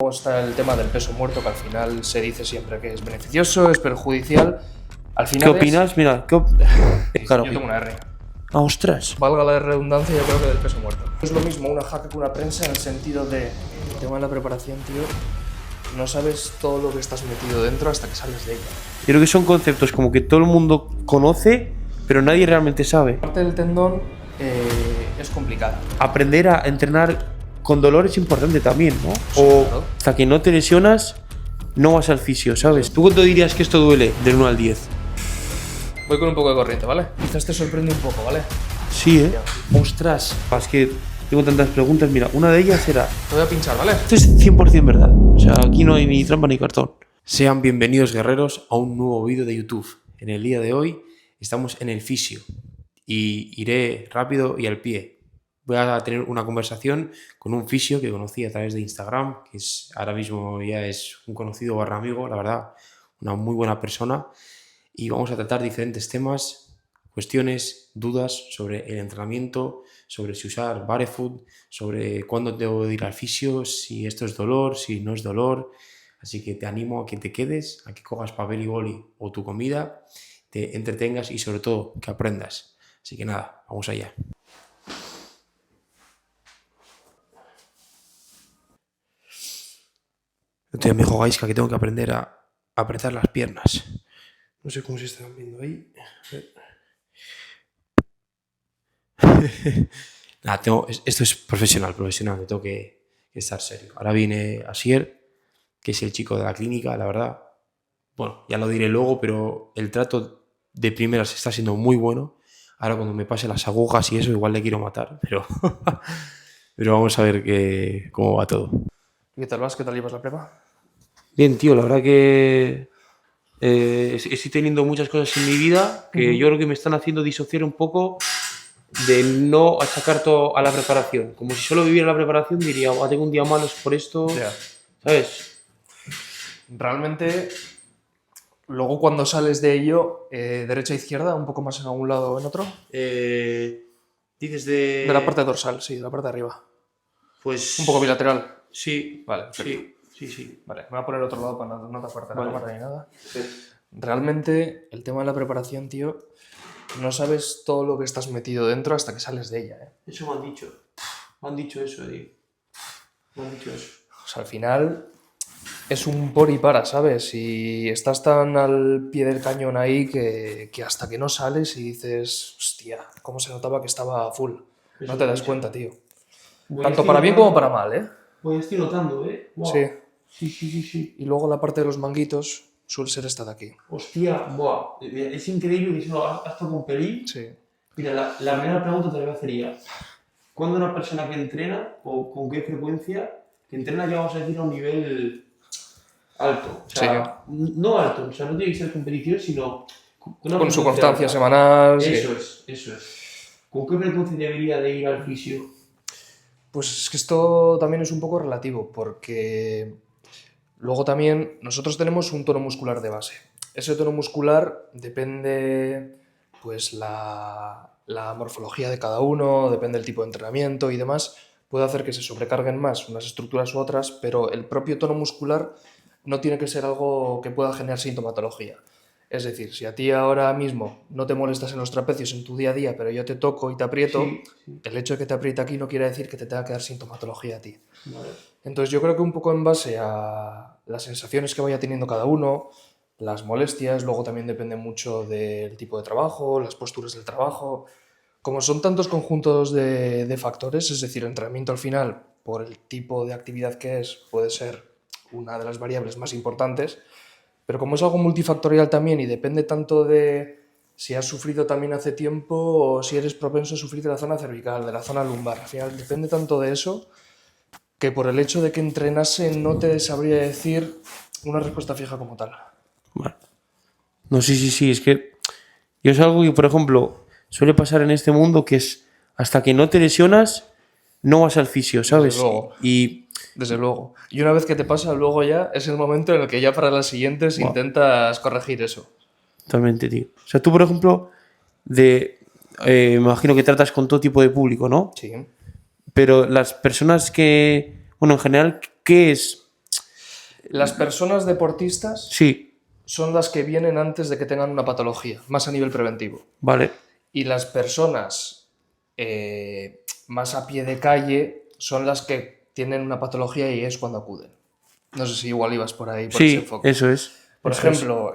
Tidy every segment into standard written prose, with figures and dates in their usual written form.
Luego está el tema del peso muerto, que al final se dice siempre que es beneficioso, es perjudicial. Al final ¿Qué opinas? Mira, claro. Yo tengo una hernia. Ah, ostras. Valga la redundancia, yo creo que del peso muerto. Es lo mismo una jaca que una prensa en el sentido de el tema de la preparación, tío. No sabes todo lo que estás metido dentro hasta que sales de ella. Yo creo que son conceptos como que todo el mundo conoce, pero nadie realmente sabe. La parte del tendón es complicada. Aprender a entrenar con dolor es importante también, ¿no? Sí, O claro. hasta que no te lesionas, no vas al fisio, ¿sabes? ¿Tú cuánto dirías que esto duele del 1 al 10? Voy con un poco de corriente, ¿vale? Quizás te sorprende un poco, ¿vale? Sí, ¿eh? Ostras. Es que tengo tantas preguntas. Mira, una de ellas era... Te voy a pinchar, ¿vale? Esto es 100% verdad. O sea, aquí no hay ni trampa ni cartón. Sean bienvenidos, guerreros, a un nuevo vídeo de YouTube. En el día de hoy estamos en el fisio y iré rápido y al pie. Voy a tener una conversación con un fisio que conocí a través de Instagram, que ahora mismo ya es un conocido barra amigo, la verdad, una muy buena persona. Y vamos a tratar diferentes temas, cuestiones, dudas sobre el entrenamiento, sobre si usar barefoot, sobre cuándo debo de ir al fisio, si esto es dolor, si no es dolor. Así que te animo a que te quedes, a que cojas papel y boli o tu comida, te entretengas y sobre todo que aprendas. Así que nada, vamos allá. Entonces me dijo Gaiska que tengo que aprender a apretar las piernas. No sé cómo se están viendo ahí. Nada, esto es profesional, tengo que estar serio. Ahora viene Asier, que es el chico de la clínica, la verdad. Bueno, ya lo diré luego, pero el trato de primeras está siendo muy bueno. Ahora cuando me pase las agujas y eso, igual le quiero matar, pero vamos a ver cómo va todo. ¿Y qué tal vas? ¿Qué tal llevas la prepa? Bien, tío, la verdad que estoy teniendo muchas cosas en mi vida que yo creo que me están haciendo disociar un poco de no achacar todo a la preparación. Como si solo viviera la preparación, diría, tengo un día malo es por esto, Ya. ¿sabes? Realmente, luego cuando sales de ello, derecha e izquierda, un poco más en algún lado o en otro. Dices de... De la parte dorsal, sí, de la parte de arriba. Pues... Un poco bilateral. Sí, Vale, perfecto. sí. Vale, me voy a poner otro lado para no taparte la Vale. cámara ni nada. Sí. Realmente, el tema de la preparación, tío, no sabes todo lo que estás metido dentro hasta que sales de ella, ¿eh? Eso me han dicho. Me han dicho eso, tío. Me han dicho eso. O sea, al final es un por y para, ¿sabes? Y estás tan al pie del cañón ahí que hasta que no sales y dices, hostia, cómo se notaba que estaba a full. Eso No te me das han cuenta, tío. Voy Tanto para bien como para mal, ¿eh? Pues estoy notando, ¿eh? Wow. Sí. Sí. Y luego la parte de los manguitos suele ser esta de aquí. Hostia, buah. Es increíble que si no has tocado un pelín. Sí. Mira, la primera pregunta te la voy a hacer ya. ¿Cuándo una persona que entrena, o con qué frecuencia, que entrena ya vamos a decir a un nivel alto? O sea, no alto, o sea, no tiene que ser competición, sino Con su constancia semanal. Eso es. ¿Con qué frecuencia debería de ir al fisio? Pues es que esto también es un poco relativo, porque luego también nosotros tenemos un tono muscular de base. Ese tono muscular depende, pues, la morfología de cada uno, depende del tipo de entrenamiento y demás. Puede hacer que se sobrecarguen más unas estructuras u otras, pero el propio tono muscular no tiene que ser algo que pueda generar sintomatología. Es decir, si a ti ahora mismo no te molestas en los trapecios en tu día a día, pero yo te toco y te aprieto, Sí. el hecho de que te apriete aquí no quiere decir que te tenga que dar sintomatología a ti. Vale. Entonces yo creo que un poco en base a las sensaciones que vaya teniendo cada uno, las molestias, luego también depende mucho del tipo de trabajo, las posturas del trabajo. Como son tantos conjuntos de factores, es decir, el entrenamiento al final, por el tipo de actividad que es, puede ser una de las variables más importantes, pero como es algo multifactorial también y depende tanto de si has sufrido también hace tiempo o si eres propenso a sufrir de la zona cervical, de la zona lumbar, al final depende tanto de eso que por el hecho de que entrenase no te sabría decir una respuesta fija como tal. Vale. No, sí, es que yo es algo que, por ejemplo, suele pasar en este mundo, que es hasta que no te lesionas, no vas al fisio, ¿sabes? Desde luego. Y Desde luego. Y una vez que te pasa, luego ya es el momento en el que ya para las siguientes intentas corregir eso. totalmente, tío. O sea, tú, por ejemplo, me imagino que tratas con todo tipo de público, ¿no? Sí. Pero las personas que, bueno, en general, ¿qué es Las personas deportistas Sí, son las que vienen antes de que tengan una patología, más a nivel preventivo. vale. Y las personas más a pie de calle son las que tienen una patología y es cuando acuden. No sé si igual ibas por ahí, por ese Sí, enfoque. eso es. Por eso es. ejemplo,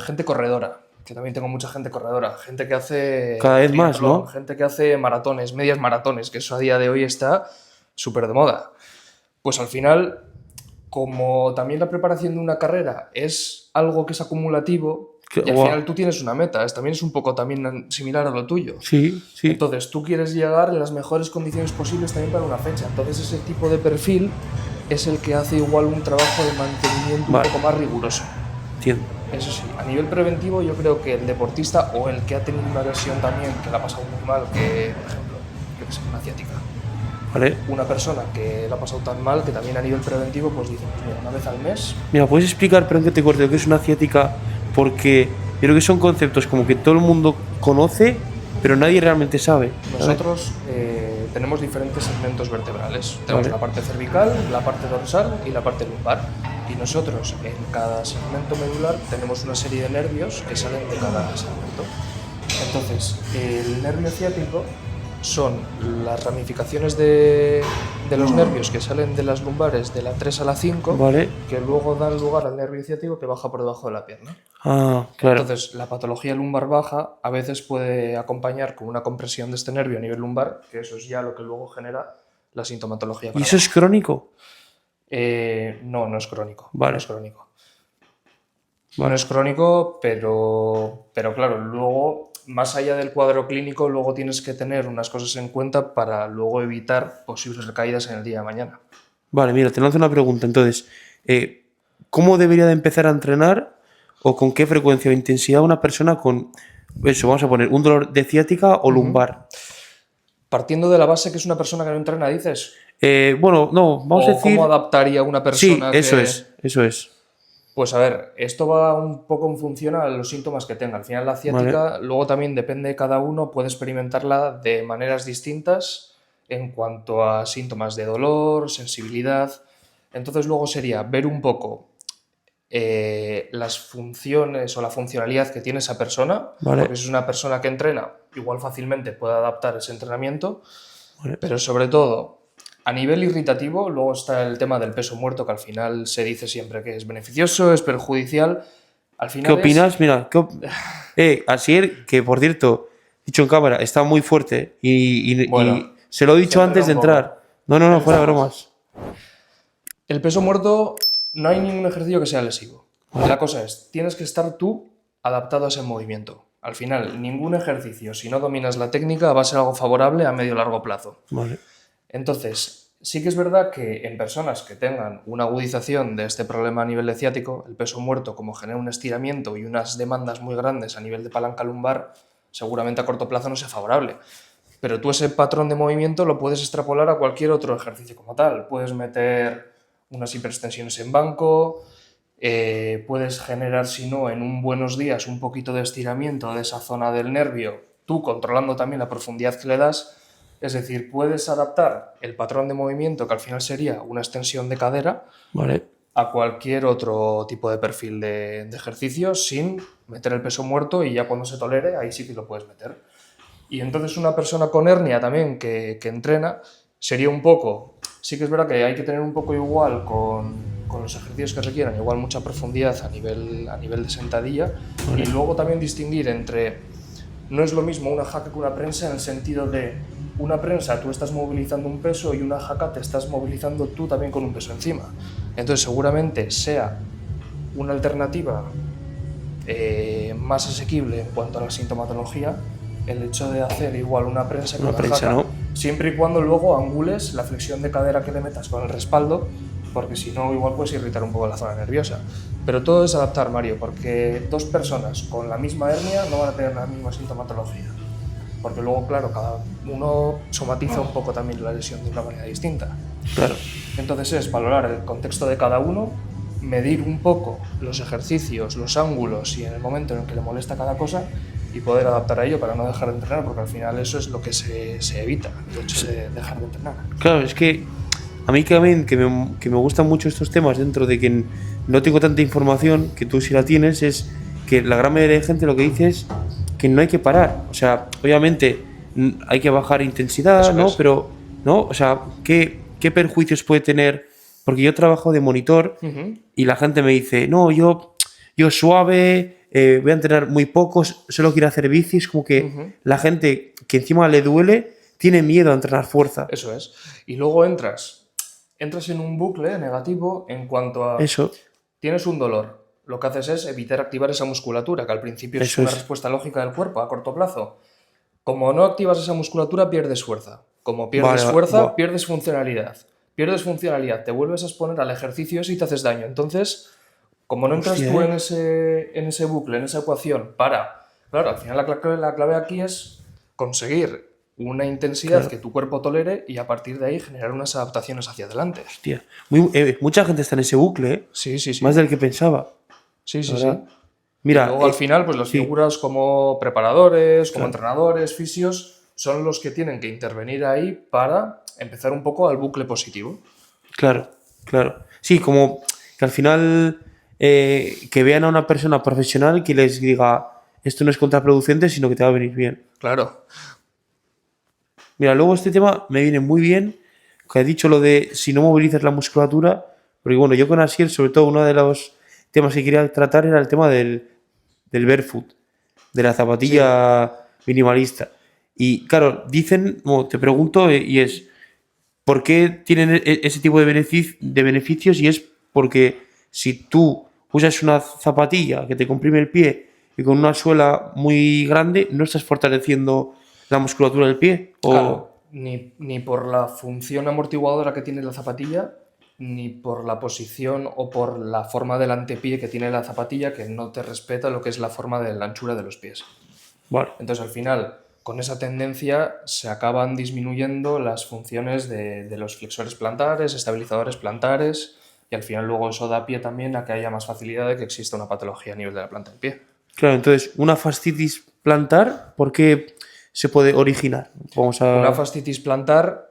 gente corredora, que también tengo mucha gente corredora, gente que hace Cada vez más, triatlón, ¿no? gente que hace maratones, medias maratones, que eso a día de hoy está súper de moda. Pues al final, como también la preparación de una carrera es algo que es acumulativo, y al Guau. final tú tienes una meta, también es un poco también similar a lo tuyo. Sí, sí. Entonces tú quieres llegar en las mejores condiciones posibles también para una fecha. Entonces ese tipo de perfil es el que hace igual un trabajo de mantenimiento Vale. un poco más riguroso. Entiendo. Eso sí, a nivel preventivo yo creo que el deportista o el que ha tenido una lesión también que le ha pasado muy mal, que por ejemplo, yo que sé, una ciática, Vale. una persona que le ha pasado tan mal que también a nivel preventivo pues dice, pues mira, una vez al mes. Mira, ¿puedes explicar, perdón que te corte, lo que es una ciática? Porque yo creo que son conceptos como que todo el mundo conoce, pero nadie realmente sabe. ¿sabes? Nosotros tenemos diferentes segmentos vertebrales. Tenemos Vale. la parte cervical, la parte dorsal y la parte lumbar. Y nosotros en cada segmento medular tenemos una serie de nervios que salen de cada segmento. Entonces, el nervio ciático son las ramificaciones de los nervios que salen de las lumbares de la 3 a la 5, Vale. que luego dan lugar al nervio ciático que baja por debajo de la pierna. Ah, claro. Entonces, la patología lumbar baja a veces puede acompañar con una compresión de este nervio a nivel lumbar, que eso es ya lo que luego genera la sintomatología. ¿Y para eso es crónico? No, no es crónico. Vale. No es crónico. No es crónico, pero claro, luego, más allá del cuadro clínico, luego tienes que tener unas cosas en cuenta para luego evitar posibles recaídas en el día de mañana. Vale, mira, te lanzo una pregunta. Entonces, ¿cómo debería de empezar a entrenar o con qué frecuencia o intensidad una persona con, eso, vamos a poner, un dolor de ciática o lumbar? Partiendo de la base que es una persona que no entrena, dices. Bueno, no, vamos a ¿O decir... cómo adaptaría una Sí, persona eso que... es, eso es. Pues a ver, esto va un poco en función a los síntomas que tenga. Al final la ciática, luego también depende de cada uno, puede experimentarla de maneras distintas en cuanto a síntomas de dolor, sensibilidad. Entonces luego sería ver un poco las funciones o la funcionalidad que tiene esa persona, Vale. porque si es una persona que entrena, igual fácilmente puede adaptar ese entrenamiento, Vale. pero sobre todo a nivel irritativo, luego está el tema del peso muerto, que al final se dice siempre que es beneficioso, es perjudicial. Al final ¿Qué opinas? Mira, Asier, que por cierto, dicho en cámara, está muy fuerte Bueno, y se lo he dicho se antes de entrena un entrar. No, fuera bromas. El peso muerto, no hay ningún ejercicio que sea lesivo. La cosa es, tienes que estar tú adaptado a ese movimiento. Al final, ningún ejercicio, si no dominas la técnica, va a ser algo favorable a medio o largo plazo. Vale. Entonces, sí que es verdad que en personas que tengan una agudización de este problema a nivel de ciático, el peso muerto, como genera un estiramiento y unas demandas muy grandes a nivel de palanca lumbar, seguramente a corto plazo no sea favorable. Pero tú ese patrón de movimiento lo puedes extrapolar a cualquier otro ejercicio como tal. Puedes meter unas hiperextensiones en banco, puedes generar, si no, en un buenos días un poquito de estiramiento de esa zona del nervio, tú controlando también la profundidad que le das. Es decir, puedes adaptar el patrón de movimiento, que al final sería una extensión de cadera, Vale. a cualquier otro tipo de perfil de ejercicio sin meter el peso muerto, y ya cuando se tolere, ahí sí que lo puedes meter. Y entonces una persona con hernia también que entrena sería un poco... Sí que es verdad que hay que tener un poco igual con los ejercicios que requieran, igual mucha profundidad a nivel de sentadilla, y luego también distinguir entre... No es lo mismo una jaca que una prensa, en el sentido de una prensa tú estás movilizando un peso y una jaca te estás movilizando tú también con un peso encima. Entonces seguramente sea una alternativa más asequible en cuanto a la sintomatología el hecho de hacer igual una prensa que una prensa, jaca, ¿no? siempre y cuando luego angules la flexión de cadera que le metas con el respaldo, porque si no igual puedes irritar un poco la zona nerviosa. Pero todo es adaptar, Mario, porque dos personas con la misma hernia no van a tener la misma sintomatología, porque luego, claro, cada uno somatiza un poco también la lesión de una manera distinta. Claro. Entonces es valorar el contexto de cada uno, medir un poco los ejercicios, los ángulos y en el momento en el que le molesta cada cosa, y poder adaptar a ello para no dejar de entrenar, porque al final eso es lo que se evita, el hecho de dejar de entrenar. Claro, es que a mí también, que me gustan mucho estos temas, dentro de que no tengo tanta información, que tú sí la tienes, es que la gran mayoría de gente lo que dice es que no hay que parar. O sea, obviamente hay que bajar intensidad, Eso ¿no? es. Pero, ¿no? O sea, ¿qué perjuicios puede tener? Porque yo trabajo de monitor y la gente me dice, no, yo suave, voy a entrenar muy poco, solo quiero hacer bicis. Como que la gente que encima le duele tiene miedo a entrenar fuerza. Eso es. Y luego entras en un bucle negativo en cuanto a... Eso, Tienes un dolor. Lo que haces es evitar activar esa musculatura, que al principio es eso una es. respuesta lógica del cuerpo a corto plazo. Como no activas esa musculatura, pierdes fuerza. Como pierdes Vale, fuerza, pierdes funcionalidad. Pierdes funcionalidad, te vuelves a exponer al ejercicio y te haces daño. Entonces, como no entras Hostia, tú en ese bucle, en esa ecuación, Claro, al final la clave aquí es conseguir una intensidad Claro. que tu cuerpo tolere y a partir de ahí generar unas adaptaciones hacia adelante. Hostia. Mucha gente está en ese bucle, ¿eh? Sí, sí, sí. Más del que pensaba. Sí, sí, La sí. verdad. Y Mira, luego al final, pues las sí, figuras como preparadores, como claro, entrenadores, fisios, son los que tienen que intervenir ahí para empezar un poco al bucle positivo. claro, claro. Sí, como que al final que vean a una persona profesional que les diga esto no es contraproducente, sino que te va a venir bien. Claro. Mira, luego este tema me viene muy bien, que has dicho lo de si no movilizas la musculatura, porque bueno, yo con Asier, sobre todo, uno de los temas que quería tratar era el tema del barefoot, de la Sí. zapatilla minimalista. Y claro, dicen, bueno, te pregunto, y es, ¿por qué tienen ese tipo de beneficios? Y es porque si tú usas una zapatilla que te comprime el pie y con una suela muy grande, no estás fortaleciendo la musculatura del pie. O, Claro, ni por la función amortiguadora que tiene la zapatilla, ni por la posición o por la forma del antepié que tiene la zapatilla, que no te respeta lo que es la forma de la anchura de los pies. vale, Entonces, al final, con esa tendencia se acaban disminuyendo las funciones de los flexores plantares, estabilizadores plantares, y al final luego eso da pie también a que haya más facilidad de que exista una patología a nivel de la planta del pie. claro, entonces, una fascitis plantar, ¿por qué se puede originar? Vamos Una a... fascitis plantar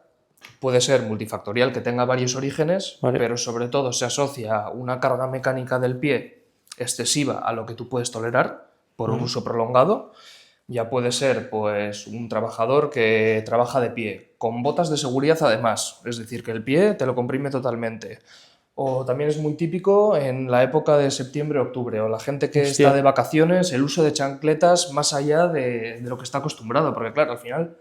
puede ser multifactorial, que tenga varios orígenes, Vale. pero sobre todo se asocia a una carga mecánica del pie excesiva a lo que tú puedes tolerar por un uso prolongado. Ya puede ser pues un trabajador que trabaja de pie, con botas de seguridad además, es decir, que el pie te lo comprime totalmente. O también es muy típico en la época de septiembre-octubre, o la gente que Hostia. está de vacaciones, el uso de chancletas más allá de lo que está acostumbrado, porque claro, al final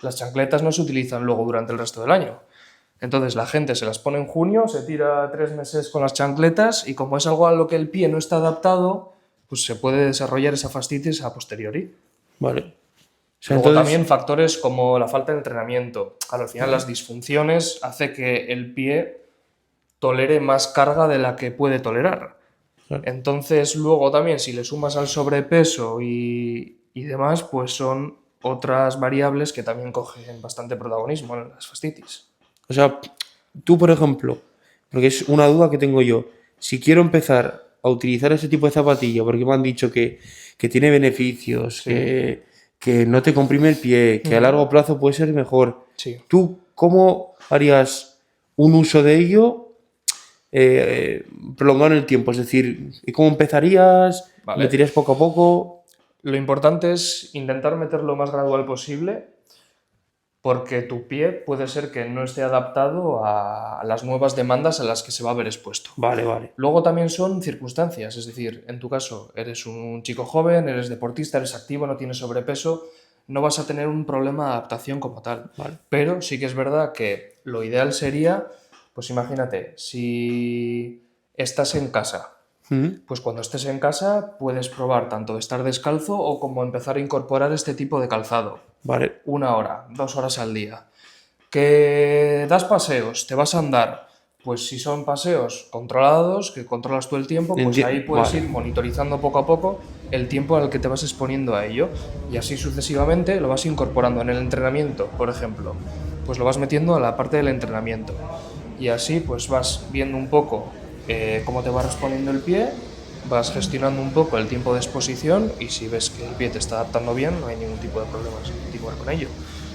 las chancletas no se utilizan luego durante el resto del año. Entonces la gente se las pone en junio, se tira 3 meses con las chancletas y como es algo a lo que el pie no está adaptado, pues se puede desarrollar esa fascitis a posteriori. Vale. O sea, Luego entonces, también factores como la falta de entrenamiento. Al final las disfunciones hace que el pie tolere más carga de la que puede tolerar. Claro. Entonces luego también si le sumas al sobrepeso y demás, pues son otras variables que también cogen bastante protagonismo en las fascitis. O sea, tú, por ejemplo, porque es una duda que tengo yo, si quiero empezar a utilizar ese tipo de zapatilla, porque me han dicho que tiene beneficios, Sí. que no te comprime el pie, que a largo plazo puede ser mejor, Sí. ¿tú cómo harías un uso de ello prolongado en el tiempo? Es decir, ¿y cómo empezarías? Vale. ¿Meterías poco a poco? Lo importante es intentar meter lo más gradual posible porque tu pie puede ser que no esté adaptado a las nuevas demandas a las que se va a ver expuesto. Vale, vale. Luego también son circunstancias, es decir, en tu caso eres un chico joven, eres deportista, eres activo, no tienes sobrepeso, no vas a tener un problema de adaptación como tal. Vale. Pero sí que es verdad que lo ideal sería, pues imagínate, si estás en casa, pues cuando estés en casa puedes probar tanto estar descalzo o como empezar a incorporar este tipo de calzado. Vale. 1 hora, 2 horas al día. ¿Que das paseos? ¿Te vas a andar? Pues si son paseos controlados, que controlas tú el tiempo, pues ahí puedes Vale. ir monitorizando poco a poco el tiempo al que te vas exponiendo a ello. Y así sucesivamente lo vas incorporando en el entrenamiento, por ejemplo. Pues lo vas metiendo a la parte del entrenamiento. Y así pues vas viendo un poco cómo te va respondiendo el pie, vas gestionando un poco el tiempo de exposición y si ves que el pie te está adaptando bien, no hay ningún tipo de problemas con ello.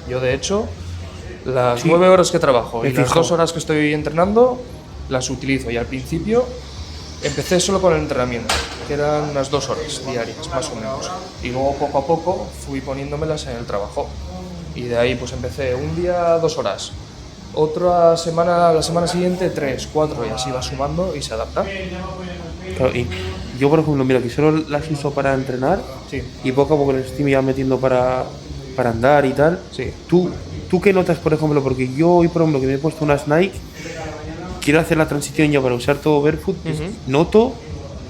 Yo, de hecho, Las Sí. 9 horas que trabajo Me y las fijo. 2 horas que estoy entrenando las utilizo. Y al principio empecé solo con el entrenamiento, que eran unas 2 horas diarias, más o menos. Y luego poco a poco fui poniéndomelas en el trabajo. Y de ahí pues empecé un día 2 horas, otra semana, la semana siguiente 3, 4 y así va sumando y se adapta. Claro, y yo, por ejemplo, mira, que solo las uso para entrenar Sí, y poco a poco les estoy ya metiendo para andar y tal. sí. ¿Tú qué notas, por ejemplo? Porque yo hoy, por ejemplo, que me he puesto unas Nike, quiero hacer la transición ya para usar todo barefoot. Noto,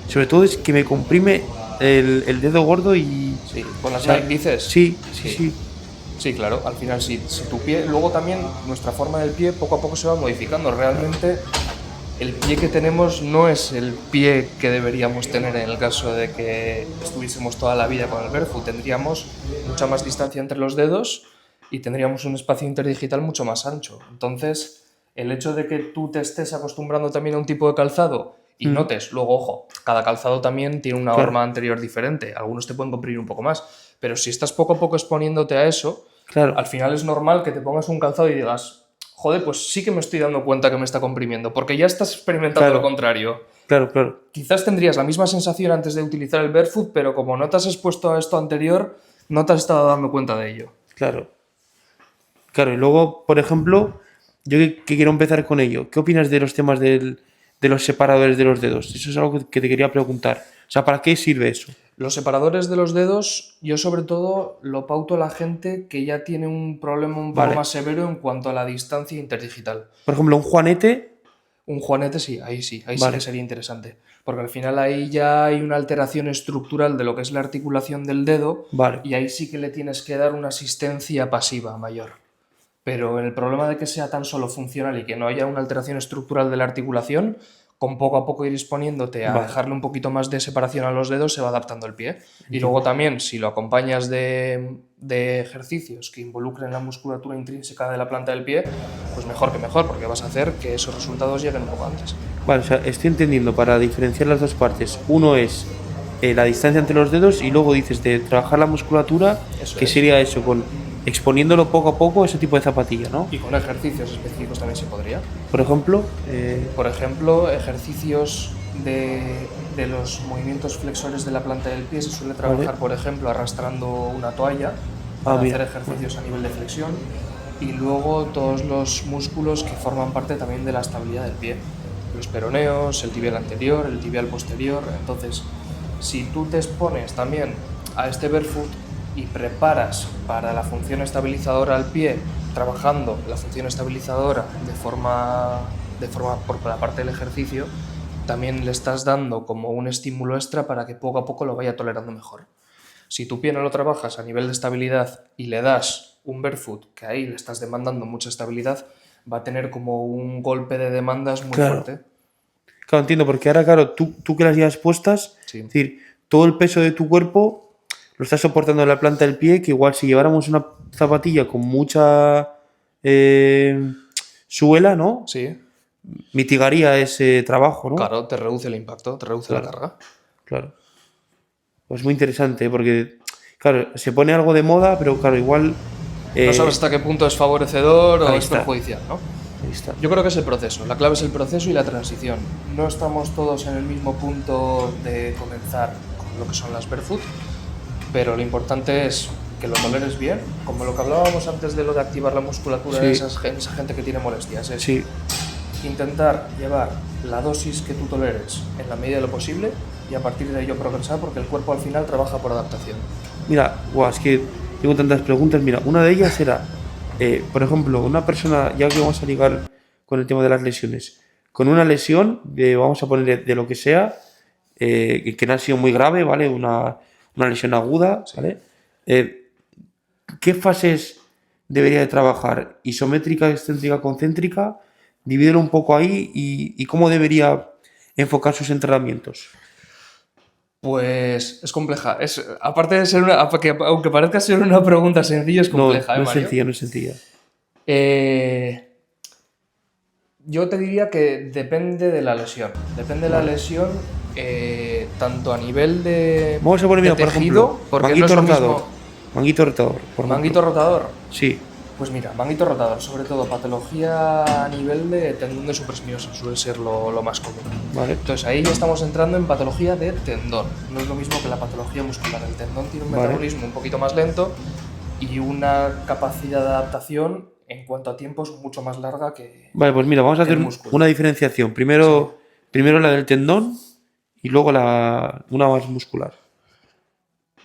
sobre todo, es que me comprime el dedo gordo y... Sí, con las o sea, Nike dices. Sí. Sí, claro, al final si tu pie, luego también nuestra forma del pie poco a poco se va modificando. Realmente el pie que tenemos no es el pie que deberíamos tener en el caso de que estuviésemos toda la vida con el barefoot. Tendríamos mucha más distancia entre los dedos y tendríamos un espacio interdigital mucho más ancho. Entonces, el hecho de que tú te estés acostumbrando también a un tipo de calzado y notes, luego, ojo, cada calzado también tiene una Claro. horma anterior diferente. Algunos te pueden comprimir un poco más. Pero si estás poco a poco exponiéndote a eso, Claro. al final es normal que te pongas un calzado y digas, joder, pues sí que me estoy dando cuenta que me está comprimiendo, porque ya estás experimentando Claro. lo contrario. Claro. Quizás tendrías la misma sensación antes de utilizar el barefoot, pero como no te has expuesto a esto anterior, no te has estado dando cuenta de ello. Claro, y luego, por ejemplo, yo que quiero empezar con ello, ¿qué opinas de los temas de los separadores de los dedos? Eso es algo que te quería preguntar. O sea, ¿para qué sirve eso? Los separadores de los dedos, yo sobre todo lo pauto a la gente que ya tiene un problema un poco Vale. más severo en cuanto a la distancia interdigital. Por ejemplo, un juanete, Un juanete sí, ahí sí Vale. que sería interesante. Porque al final ahí ya hay una alteración estructural de lo que es la articulación del dedo vale, y ahí sí que le tienes que dar una asistencia pasiva mayor. Pero en el problema de que sea tan solo funcional y que no haya una alteración estructural de la articulación, con poco a poco ir exponiéndote a Vale. dejarle un poquito más de separación a los dedos, se va adaptando el pie. Y luego también, si lo acompañas de ejercicios que involucren la musculatura intrínseca de la planta del pie, pues mejor que mejor, porque vas a hacer que esos resultados lleguen un poco antes. vale, o sea, estoy entendiendo para diferenciar las dos partes. Uno es la distancia entre los dedos y luego dices de trabajar la musculatura, Eso que es. sería eso, exponiéndolo poco a poco ese tipo de zapatilla, ¿no? Y con ejercicios específicos también se podría. Por ejemplo, Por ejemplo, ejercicios de los movimientos flexores de la planta del pie se suele trabajar, Vale. por ejemplo, arrastrando una toalla para mira. hacer ejercicios a nivel de flexión y luego todos los músculos que forman parte también de la estabilidad del pie. Los peroneos, el tibial anterior, el tibial posterior. Entonces, si tú te expones también a este barefoot y preparas para la función estabilizadora al pie, trabajando la función estabilizadora de forma por la parte del ejercicio, también le estás dando como un estímulo extra para que poco a poco lo vaya tolerando mejor. Si tu pie no lo trabajas a nivel de estabilidad y le das un barefoot, que ahí le estás demandando mucha estabilidad, va a tener como un golpe de demandas muy Claro. fuerte. Claro, entiendo, porque ahora, claro, tú que las llevas puestas, Sí. es decir, todo el peso de tu cuerpo lo estás soportando en la planta del pie, que igual si lleváramos una zapatilla con mucha suela, ¿no? Sí, Mitigaría ese trabajo, ¿no? claro, te reduce el impacto, te reduce la Claro. carga. Claro. Pues muy interesante, ¿eh? Porque, claro, se pone algo de moda, pero claro, igual... No sabes hasta qué punto es favorecedor o ahí es está. perjudicial, ¿no? Ahí está. Yo creo que es el proceso, la clave es el proceso y la transición. No estamos todos en el mismo punto de comenzar con lo que son las barefoot, pero lo importante es que lo toleres bien, como lo que hablábamos antes de lo de activar la musculatura en Sí. esa gente que tiene molestias. Es Sí, intentar llevar la dosis que tú toleres en la medida de lo posible y a partir de ello progresar, porque el cuerpo al final trabaja por adaptación. mira, guau, es que tengo tantas preguntas. Mira, una de ellas era, por ejemplo, una persona, ya que vamos a ligar con el tema de las lesiones, con una lesión, vamos a poner de lo que sea, que no ha sido muy grave, ¿vale? Una lesión aguda, ¿vale? ¿Qué fases debería de trabajar? ¿Isométrica, excéntrica, concéntrica? Divídelo un poco ahí y cómo debería enfocar sus entrenamientos. Pues es compleja. Aparte de ser aunque parezca ser una pregunta sencilla, es compleja, no es Mario? sencilla, no es sencilla. Yo te diría que depende de la lesión. Depende de la lesión, tanto a nivel de, Vamos a poner, de mira, por tejido, ejemplo, porque no manguito es lo rotador. mismo. Manguito rotador, por ejemplo. Manguito rotador. Sí. Pues mira, manguito rotador, sobre todo patología a nivel de tendón de supraespinoso, suele ser lo más común. Vale. Entonces ahí ya estamos entrando en patología de tendón. No es lo mismo que la patología muscular. El tendón tiene un metabolismo un poquito más lento y una capacidad de adaptación en cuanto a tiempos mucho más larga que Vale, pues mira, vamos a el hacer músculo. una diferenciación. Primero la del tendón y luego una más muscular.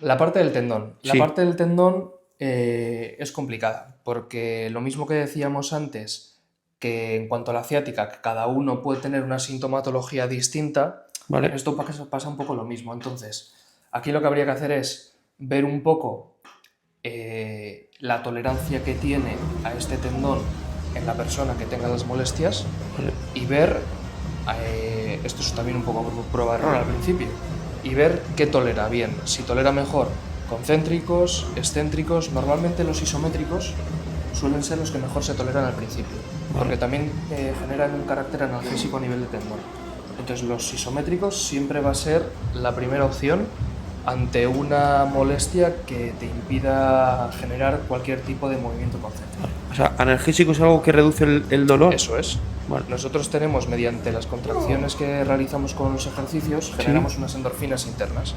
La parte del tendón. La Sí. parte del tendón es complicada, porque lo mismo que decíamos antes, que en cuanto a la ciática, que cada uno puede tener una sintomatología distinta, Vale. en esto pasa un poco lo mismo. Entonces, aquí lo que habría que hacer es ver un poco la tolerancia que tiene a este tendón en la persona que tenga las molestias Vale. y ver, esto es también un poco prueba-error al principio, y ver qué tolera bien, si tolera mejor concéntricos, excéntricos. Normalmente los isométricos suelen ser los que mejor se toleran al principio, porque también generan un carácter analgésico a nivel de tendón. Entonces los isométricos siempre va a ser la primera opción ante una molestia que te impida generar cualquier tipo de movimiento concéntrico. O sea, analgésico es algo que reduce el dolor. Eso es. Vale. Nosotros tenemos, mediante las contracciones que realizamos con los ejercicios, generamos unas endorfinas internas.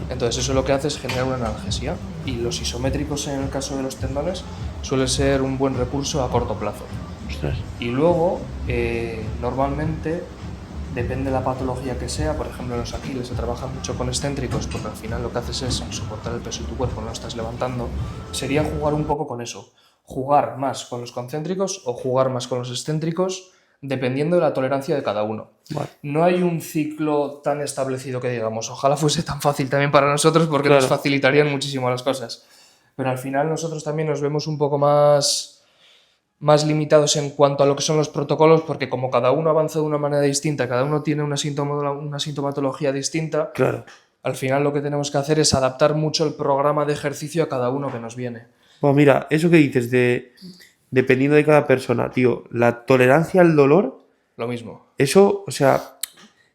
Entonces eso lo que hace es generar una analgesia. Y los isométricos, en el caso de los tendones, suele ser un buen recurso a corto plazo. Ostras. Y luego, normalmente, depende de la patología que sea. Por ejemplo, en los aquiles se trabaja mucho con excéntricos, porque al final lo que haces es soportar el peso de tu cuerpo, no lo estás levantando. Sería jugar un poco con eso. Jugar más con los concéntricos o jugar más con los excéntricos, dependiendo de la tolerancia de cada uno. Vale. No hay un ciclo tan establecido que digamos. Ojalá fuese tan fácil también para nosotros, porque Claro. nos facilitarían muchísimo las cosas. Pero al final nosotros también nos vemos un poco más limitados en cuanto a lo que son los protocolos, porque como cada uno avanza de una manera distinta, cada uno tiene una sintomatología distinta, Claro. al final lo que tenemos que hacer es adaptar mucho el programa de ejercicio a cada uno que nos viene. Pues mira, eso que dices dependiendo de cada persona, tío, la tolerancia al dolor, Lo mismo, eso, o sea,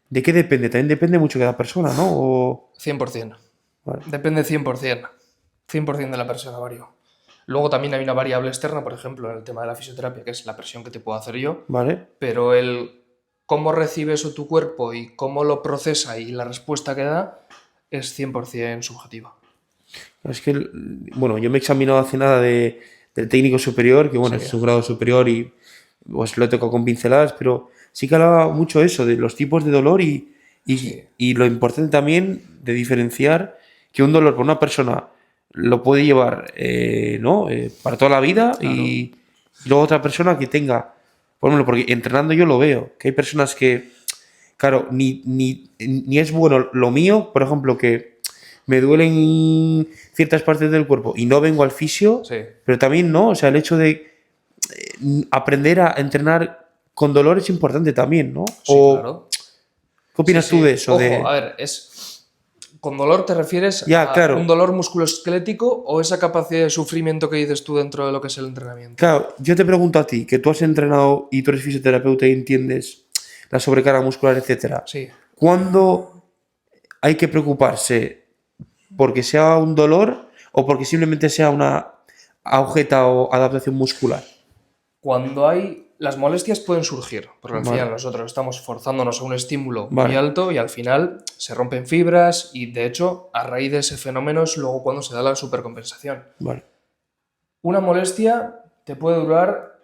¿de qué depende? También depende mucho de cada persona, ¿no? O... 100%. Vale. Depende 100%. 100% de la persona, Vario. Luego también hay una variable externa, por ejemplo, en el tema de la fisioterapia, que es la presión que te puedo hacer yo, Vale. pero el cómo recibe eso tu cuerpo y cómo lo procesa y la respuesta que da es 100% subjetiva. Es que, bueno, yo me he examinado hace nada del técnico superior, que bueno, Sí. es un grado superior y pues lo he tocado con pinceladas, pero sí que hablaba mucho eso, de los tipos de dolor y lo importante también de diferenciar que un dolor por una persona lo puede llevar, ¿no? Para toda la vida. Claro. Y luego otra persona que tenga, por ejemplo, porque entrenando yo lo veo, que hay personas que, claro, ni es bueno lo mío, por ejemplo, que me duelen ciertas partes del cuerpo y no vengo al fisio, Sí. pero también no, o sea, el hecho de aprender a entrenar con dolor es importante también, ¿no? Sí, O, claro. ¿qué opinas Sí, tú sí. de eso? Ojo, a ver, ¿con dolor te refieres Ya, a claro. un dolor musculoesquelético o esa capacidad de sufrimiento que dices tú dentro de lo que es el entrenamiento? Claro, yo te pregunto a ti, que tú has entrenado y tú eres fisioterapeuta y entiendes la sobrecarga muscular, etcétera. Sí. ¿Cuándo hay que preocuparse? ¿Porque sea un dolor o porque simplemente sea una agujeta o adaptación muscular? Cuando las molestias pueden surgir, porque al Vale. final nosotros estamos forzándonos a un estímulo Vale. muy alto y al final se rompen fibras y de hecho a raíz de ese fenómeno es luego cuando se da la supercompensación. Vale. Una molestia te puede durar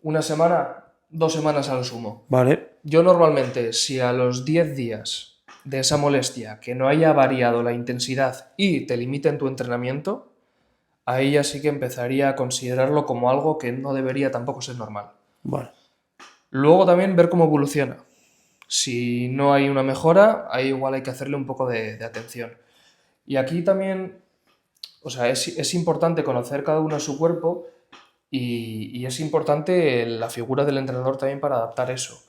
una semana, 2 semanas a lo sumo. Vale. Yo normalmente, si a los 10 días de esa molestia que no haya variado la intensidad y te limita en tu entrenamiento, ahí ya sí que empezaría a considerarlo como algo que no debería tampoco ser normal. Vale. Luego también ver cómo evoluciona. Si no hay una mejora, ahí igual hay que hacerle un poco de atención. Y aquí también, o sea, es importante conocer cada uno a su cuerpo y es importante la figura del entrenador también para adaptar eso.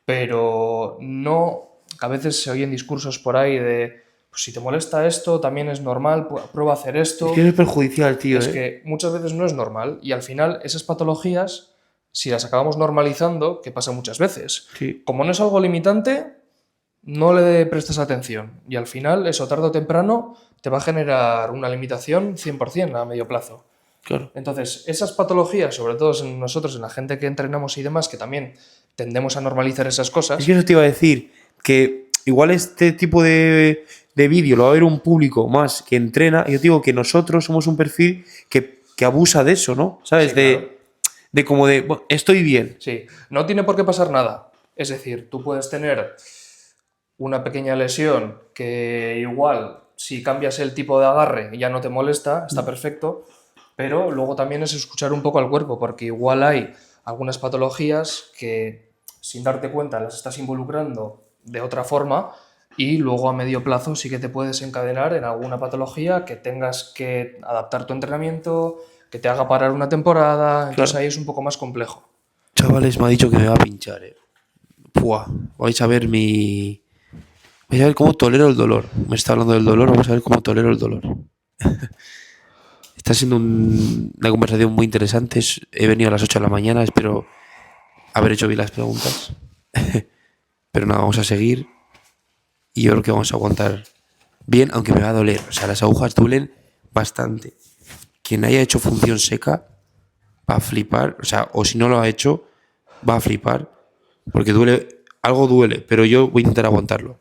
Pero no, a veces se oyen discursos por ahí de, pues si te molesta esto, también es normal, prueba a hacer esto. Es que eso es perjudicial, tío. Es que muchas veces no es normal y al final esas patologías, si las acabamos normalizando, que pasa muchas veces, Sí. como no es algo limitante, no le prestas atención y al final eso tarde o temprano te va a generar una limitación 100% a medio plazo. Claro. Entonces, esas patologías, sobre todo en nosotros, en la gente que entrenamos y demás, que también tendemos a normalizar esas cosas. Es que eso te iba a decir, que igual este tipo de vídeo lo va a ver un público más que entrena, y yo digo que nosotros somos un perfil que abusa de eso, ¿no? ¿Sabes? Sí, claro. De como de, bueno, estoy bien. Sí, no tiene por qué pasar nada. Es decir, tú puedes tener una pequeña lesión que igual, si cambias el tipo de agarre, ya no te molesta, está perfecto, pero luego también es escuchar un poco al cuerpo, porque igual hay algunas patologías que sin darte cuenta las estás involucrando de otra forma y luego a medio plazo sí que te puedes encadenar en alguna patología que tengas que adaptar tu entrenamiento, que te haga parar una temporada, entonces Claro. ahí es un poco más complejo. Chavales, me ha dicho que me va a pinchar, Pua, vais a ver mi... Vais a ver cómo tolero el dolor. Me está hablando del dolor, vamos a ver cómo tolero el dolor. Está siendo una conversación muy interesante. He venido a las 8 de la mañana, espero haber hecho bien las preguntas. Pero nada, vamos a seguir. Y yo creo que vamos a aguantar bien, aunque me va a doler. O sea, las agujas duelen bastante. Quien haya hecho función seca va a flipar. O sea, o si no lo ha hecho, va a flipar. Porque duele, algo duele, pero yo voy a intentar aguantarlo.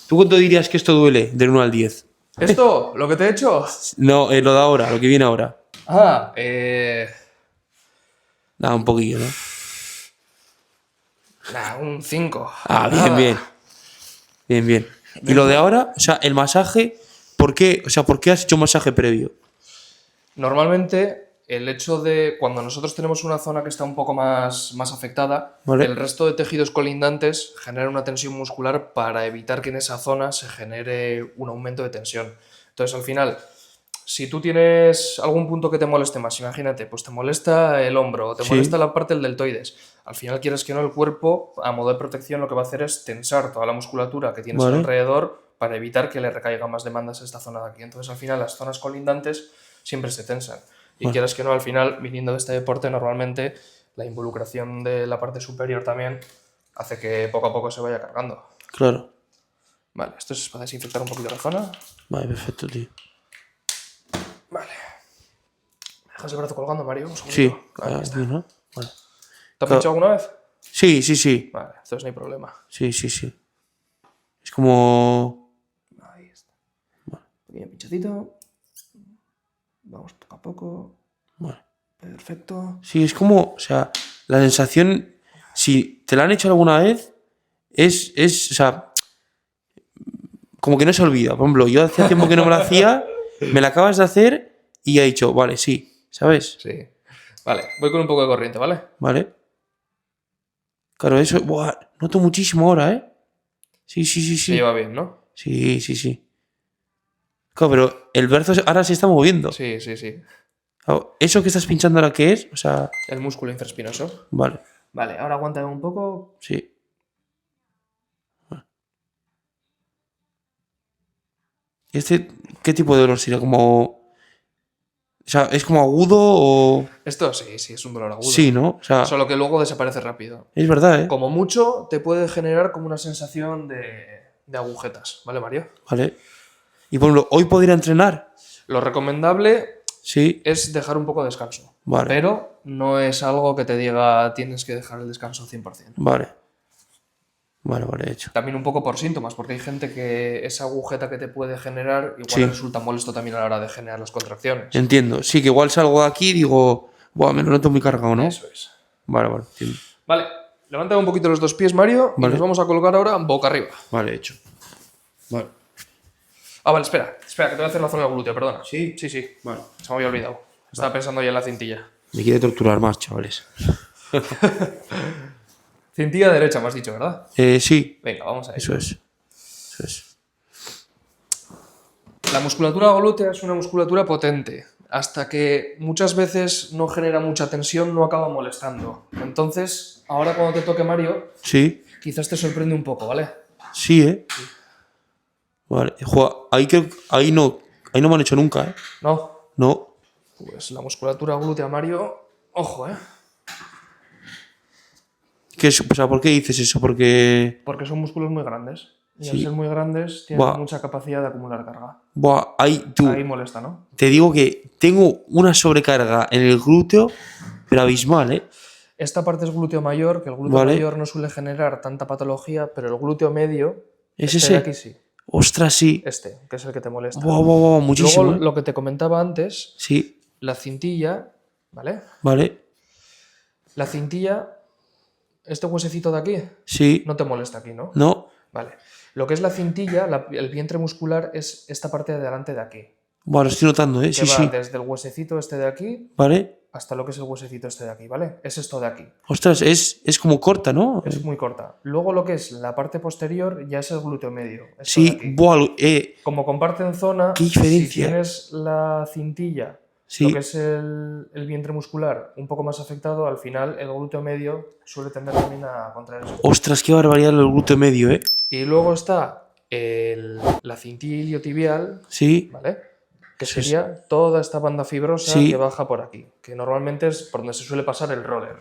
¿Tú cuánto dirías que esto duele del 1 al 10? ¿Esto? ¿Lo que te he hecho? No, lo de ahora, lo que viene ahora. Ah, Nada, un poquillo, ¿no? un 5. Ah, bien, bien. Bien, bien. Y lo de ahora, o sea, el masaje, ¿por qué? O sea, ¿por qué has hecho un masaje previo? Normalmente, el hecho de cuando nosotros tenemos una zona que está un poco más afectada, Vale. el resto de tejidos colindantes generan una tensión muscular para evitar que en esa zona se genere un aumento de tensión. Entonces, al final, si tú tienes algún punto que te moleste más, imagínate, pues te molesta el hombro o te Sí. molesta la parte del deltoides, al final quieres que no, el cuerpo, a modo de protección, lo que va a hacer es tensar toda la musculatura que tienes Vale. alrededor para evitar que le recaigan más demandas a esta zona de aquí. Entonces, al final, las zonas colindantes siempre se tensan. Y Vale. quieras que no, al final, viniendo de este deporte, normalmente la involucración de la parte superior también hace que poco a poco se vaya cargando. Claro. Vale, esto es para desinfectar un poquito la zona. Vale, perfecto, tío. Vale. ¿Me dejas el brazo colgando, Mario? Un segundito. Sí. Ahí está. Bien, ¿no? Vale. ¿Te has pinchado alguna vez? Sí, sí, sí. Vale, entonces no hay problema. Sí, sí, sí. Es como... Ahí está. Pequeño pinchacito. Vamos poco a poco. Vale. Perfecto. Sí, es como... O sea, la sensación... Si te la han hecho alguna vez, o sea... Como que no se olvida. Por ejemplo, yo hacía tiempo que no me la hacía, me la acabas de hacer y he dicho, vale, sí, ¿sabes? Sí. Vale, voy con un poco de corriente, ¿vale? Vale. Claro, eso... Buah, noto muchísimo ahora, ¿eh? Sí, sí, sí, Se sí. lleva bien, ¿no? Sí, sí, sí. Claro, pero el brazo ahora se está moviendo. Sí, sí, sí. Claro, ¿eso que estás pinchando ahora qué es? O sea, El músculo infraespinoso. vale, Vale, ahora aguántame un poco. sí. ¿Y este qué tipo de dolor sería? Como... O sea, ¿es como agudo o...? Esto sí, sí, es un dolor agudo. Sí, ¿no? O sea, Solo que luego desaparece rápido. es verdad, ¿eh? Como mucho, te puede generar como una sensación de agujetas, ¿vale, Mario? Vale. Y por ejemplo, ¿hoy podría entrenar? Lo recomendable Sí. es dejar un poco de descanso. Vale. Pero no es algo que te diga tienes que dejar el descanso 100%. Vale. Vale, vale, hecho. También un poco por síntomas, porque hay gente que esa agujeta que te puede generar igual Sí. resulta molesto también a la hora de generar las contracciones. Entiendo. Sí, que igual salgo de aquí y digo, buah, me lo noto muy cargado, ¿no? Eso es. Vale, vale, entiendo. Vale, levanta un poquito los dos pies, Mario, y Vale. nos vamos a colocar ahora boca arriba. Vale, hecho. Vale. Ah, vale, espera, que te voy a hacer la zona del glúteo, perdona. ¿Sí? Sí, sí, Vale. se me había olvidado. Estaba pensando ya en la cintilla. Me quiere torturar más, chavales. Cintilla derecha, me has dicho, ¿verdad? Sí, Venga, vamos a ello. eso es. Eso es. La musculatura glútea es una musculatura potente. Hasta que muchas veces no genera mucha tensión, no acaba molestando. Entonces, ahora cuando te toque Mario, Sí, quizás te sorprende un poco, ¿vale? sí, ¿eh? Vale. Joder, ahí no me han hecho nunca, ¿eh? No, No. pues la musculatura glútea, Mario, ojo, ¿eh? ¿Qué es? O sea, ¿por qué dices eso? Porque... Porque son músculos muy grandes. Y al Sí. ser muy grandes tienen Buah. mucha capacidad de acumular carga. Buah, ahí, tú, Ahí molesta, ¿no? te digo que tengo una sobrecarga en el glúteo, pero abismal, ¿eh? Esta parte es glúteo mayor, que el glúteo Vale. mayor no suele generar tanta patología, pero el glúteo medio, ¿Es este de ese? aquí sí, Ostras, sí. este, que es el que te molesta. Buah, buah, buah, muchísimo, Luego, ¿eh? lo que te comentaba antes, Sí, la cintilla, ¿vale? vale. La cintilla, este huesecito de aquí, Sí. no te molesta aquí, ¿no? No. Vale. Lo que es la cintilla, el vientre muscular, es esta parte de delante de aquí. Bueno, lo estoy notando, ¿eh? Que Sí, va sí. desde el huesecito este de aquí Vale. hasta lo que es el huesecito este de aquí, ¿vale? Es esto de aquí. Ostras, es como corta, ¿no? Es muy corta. Luego lo que es la parte posterior ya es el glúteo medio. Esto de Sí, aquí. buah, Como comparten zona, ¿Qué si diferencia? tienes la cintilla, Sí. lo que es el vientre muscular, un poco más afectado, al final el glúteo medio suele tender también a contraer eso. Ostras, qué barbaridad el glúteo medio, ¿eh? Y luego está la cintilla iliotibial, Sí, ¿vale? Que Eso es- sería toda esta banda fibrosa Sí. que baja por aquí, que normalmente es por donde se suele pasar el roller.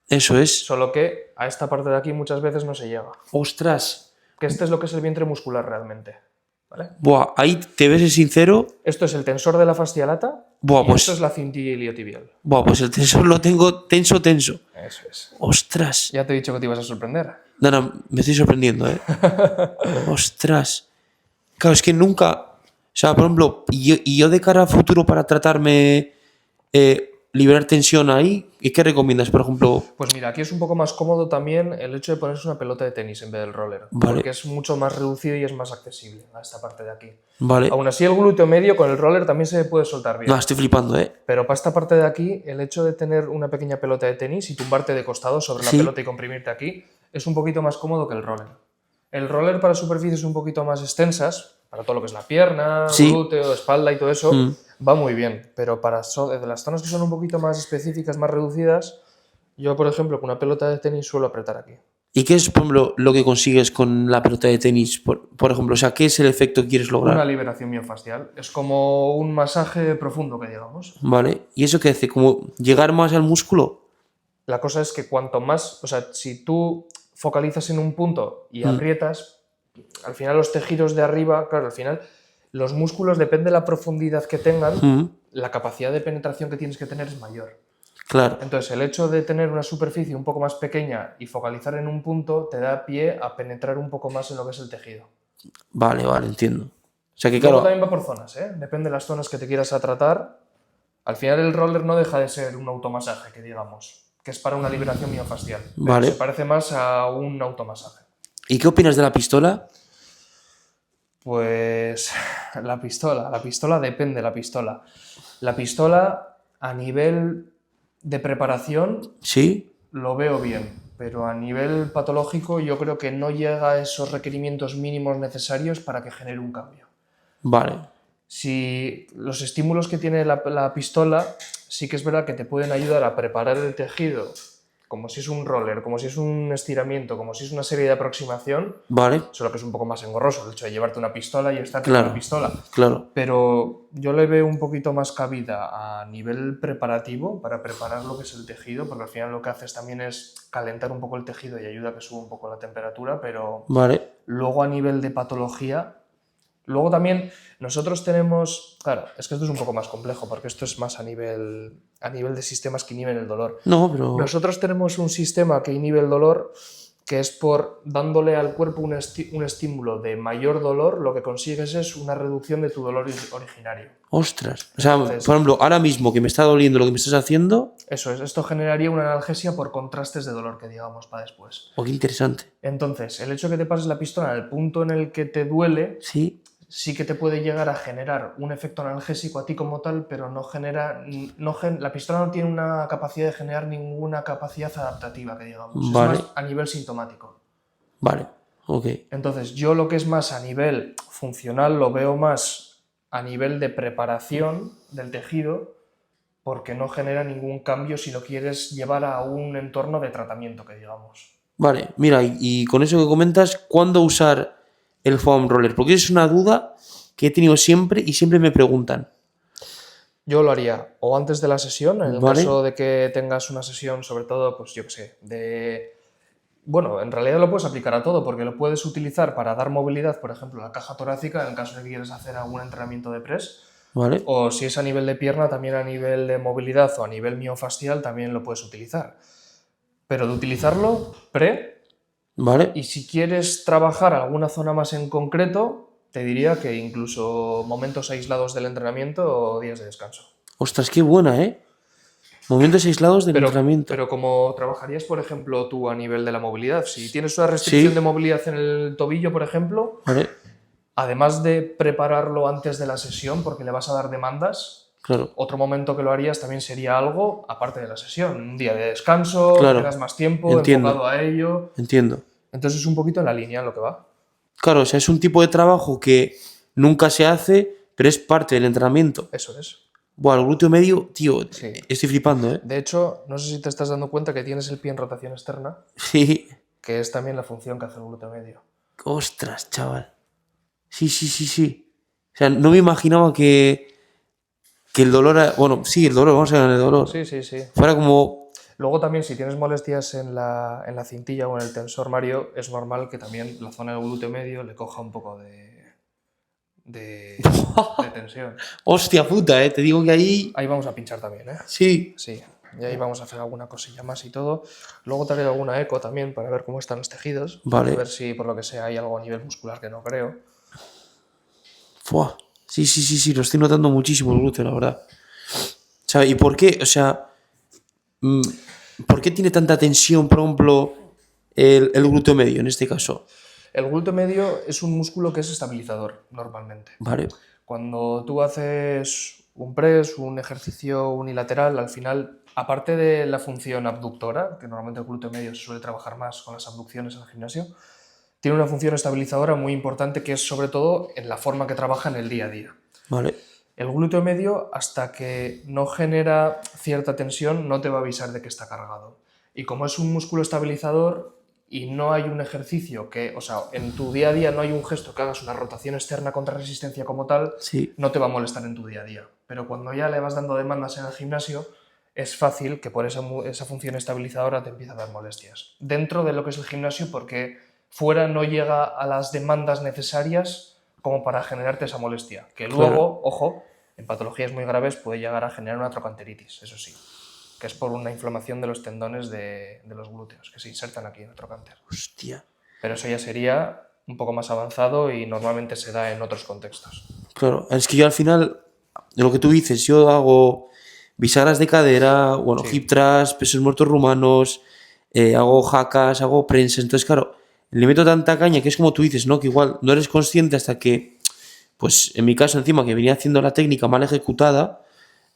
eso es. Solo que a esta parte de aquí muchas veces no se llega. Ostras. Que este es lo que es el vientre muscular realmente, ¿vale? Buah, ahí te ves sincero. Esto es el tensor de la fascia lata Buah, y pues, esto es la cintilla iliotibial. buah, pues el tensor lo tengo tenso, tenso. Eso es. Ostras. Ya te he dicho que te ibas a sorprender. No, no, me estoy sorprendiendo, ¿eh? Ostras. Claro, es que nunca. O sea, por ejemplo, y yo de cara a futuro para tratarme, liberar tensión ahí, ¿y qué recomiendas? Por ejemplo, Pues mira, aquí es un poco más cómodo también el hecho de ponerse una pelota de tenis en vez del roller. Vale. Porque es mucho más reducido y es más accesible a esta parte de aquí. vale. Aún así, el glúteo medio con el roller también se puede soltar bien. No, estoy flipando, ¿eh? Pero para esta parte de aquí, el hecho de tener una pequeña pelota de tenis y tumbarte de costado sobre la Sí. pelota y comprimirte aquí, es un poquito más cómodo que el roller. El roller para superficies un poquito más extensas, para todo lo que es la pierna, Sí. glúteo, espalda y todo eso, Mm. va muy bien. Pero para de las zonas que son un poquito más específicas, más reducidas, yo, por ejemplo, con una pelota de tenis suelo apretar aquí. ¿Y qué es, por ejemplo, lo que consigues con la pelota de tenis? Por ejemplo, o sea, ¿qué es el efecto que quieres lograr? Una liberación miofascial. Es como un masaje profundo, que digamos. ¿Vale? ¿Y eso qué hace? ¿Como llegar más al músculo? La cosa es que cuanto más, o sea, si tú focalizas en un punto y aprietas, al final los tejidos de arriba, claro, al final los músculos, depende de la profundidad que tengan, Mm, la capacidad de penetración que tienes que tener es mayor. claro. Entonces, el hecho de tener una superficie un poco más pequeña y focalizar en un punto te da pie a penetrar un poco más en lo que es el tejido. Vale, vale, entiendo. O sea que, Luego claro, también va por zonas, ¿eh? Depende de las zonas que te quieras a tratar. Al final el roller no deja de ser un automasaje, que digamos, que es para una liberación miofascial. Pero Vale. se parece más a un automasaje. ¿y qué opinas de la pistola? Pues la pistola depende de la pistola. La pistola a nivel de preparación ¿Sí? lo veo bien, pero a nivel patológico yo creo que no llega a esos requerimientos mínimos necesarios para que genere un cambio. Vale. Si los estímulos que tiene la pistola sí que es verdad que te pueden ayudar a preparar el tejido, como si es un roller, como si es un estiramiento, como si es una serie de aproximación, Vale, solo que es un poco más engorroso el hecho de llevarte una pistola y estar con Claro. la pistola. claro. Pero yo le veo un poquito más cabida a nivel preparativo para preparar lo que es el tejido, porque al final lo que haces también es calentar un poco el tejido y ayuda a que suba un poco la temperatura, pero Vale. luego a nivel de patología, luego también nosotros tenemos, claro, es que esto es un poco más complejo, porque esto es más a nivel de sistemas que inhiben el dolor. No, pero. Nosotros tenemos un sistema que inhibe el dolor, que es por dándole al cuerpo un estímulo de mayor dolor, lo que consigues es una reducción de tu dolor originario. Ostras. O sea, Entonces- por ejemplo, ahora mismo que me está doliendo lo que me estás haciendo. Eso es, esto generaría una analgesia por contrastes de dolor, que digamos, para después. Oh, qué interesante. Entonces, el hecho de que te pases la pistola en el punto en el que te duele, Sí. sí que te puede llegar a generar un efecto analgésico a ti como tal, pero no genera, la pistola no tiene una capacidad de generar ninguna capacidad adaptativa, que digamos. Vale. Es más a nivel sintomático. Vale. Ok. Entonces, yo lo que es más a nivel funcional lo veo más a nivel de preparación del tejido, porque no genera ningún cambio si lo quieres llevar a un entorno de tratamiento, que digamos. Vale. Mira, y con eso que comentas, ¿cuándo usar el foam roller? Porque es una duda que he tenido siempre y siempre me preguntan. Yo lo haría o antes de la sesión, en el Vale. caso de que tengas una sesión, sobre todo, pues yo qué sé, de Bueno, en realidad lo puedes aplicar a todo, porque lo puedes utilizar para dar movilidad, por ejemplo, a la caja torácica, en el caso de que quieras hacer algún entrenamiento de press, ¿Vale? o si es a nivel de pierna, también a nivel de movilidad o a nivel miofascial también lo puedes utilizar. Pero de utilizarlo, ¿Vale? y si quieres trabajar alguna zona más en concreto, te diría que incluso momentos aislados del entrenamiento o días de descanso. Ostras, qué buena, ¿eh? Momentos aislados del Pero, entrenamiento. pero como trabajarías, por ejemplo, tú a nivel de la movilidad, si tienes una restricción Sí. de movilidad en el tobillo, por ejemplo, ¿Vale? además de prepararlo antes de la sesión porque le vas a dar demandas, Claro, otro momento que lo harías también sería algo aparte de la sesión, un día de descanso, Claro. tengas más tiempo Entiendo. enfocado a ello. entiendo. Entonces es un poquito en la línea en lo que va. Claro, o sea, es un tipo de trabajo que nunca se hace, pero es parte del entrenamiento. Eso es. Buah, el glúteo medio, tío, Sí. estoy flipando, ¿eh? De hecho, no sé si te estás dando cuenta que tienes el pie en rotación externa, Sí. que es también la función que hace el glúteo medio. Ostras, chaval. Sí, sí, sí, sí. O sea, no me imaginaba que el dolor... Bueno, sí, el dolor, vamos a ver el dolor. Sí, sí, sí. Fuera como... Luego también si tienes molestias en la cintilla o en el tensor Mario, es normal que también la zona del glúteo medio le coja un poco de tensión. Hostia puta, ¿eh? Te digo que ahí... Ahí vamos a pinchar también, ¿eh? Sí. Sí, y ahí vamos a hacer alguna cosilla más y todo. Luego te haré alguna eco también para ver cómo están los tejidos. Vale. A ver si por lo que sea hay algo a nivel muscular que no creo. Fua. Sí, sí, sí, sí, lo estoy notando muchísimo el glúteo, la verdad. O sea, ¿y por qué? O sea, ¿por qué tiene tanta tensión, por ejemplo, el glúteo medio en este caso? El glúteo medio es un músculo que es estabilizador normalmente. Vale, Cuando tú haces un press, un ejercicio unilateral, al final, aparte de la función abductora, que normalmente el glúteo medio se suele trabajar más con las abducciones en el gimnasio, tiene una función estabilizadora muy importante que es sobre todo en la forma que trabaja en el día a día. vale, El glúteo medio, hasta que no genera cierta tensión, no te va a avisar de que está cargado. Y como es un músculo estabilizador y no hay un ejercicio que, o sea, en tu día a día no hay un gesto que hagas una rotación externa contra resistencia como tal, sí, no te va a molestar en tu día a día. Pero cuando ya le vas dando demandas en el gimnasio, es fácil que por esa función estabilizadora te empiece a dar molestias. Dentro de lo que es el gimnasio, porque fuera no llega a las demandas necesarias como para generarte esa molestia. Que luego, Claro. ojo, en patologías muy graves puede llegar a generar una trocanteritis, eso sí, que es por una inflamación de los tendones de los glúteos, que se insertan aquí en el trocánter. Hostia. Pero eso ya sería un poco más avanzado y normalmente se da en otros contextos. Claro, es que yo al final, de lo que tú dices, yo hago bisagras de cadera, bueno, Sí. hip thrust, pesos muertos rumanos, hago jacas, hago prensa. Entonces, claro, le meto tanta caña que es como tú dices, ¿no? Que igual no eres consciente hasta que, pues en mi caso, encima que venía haciendo la técnica mal ejecutada,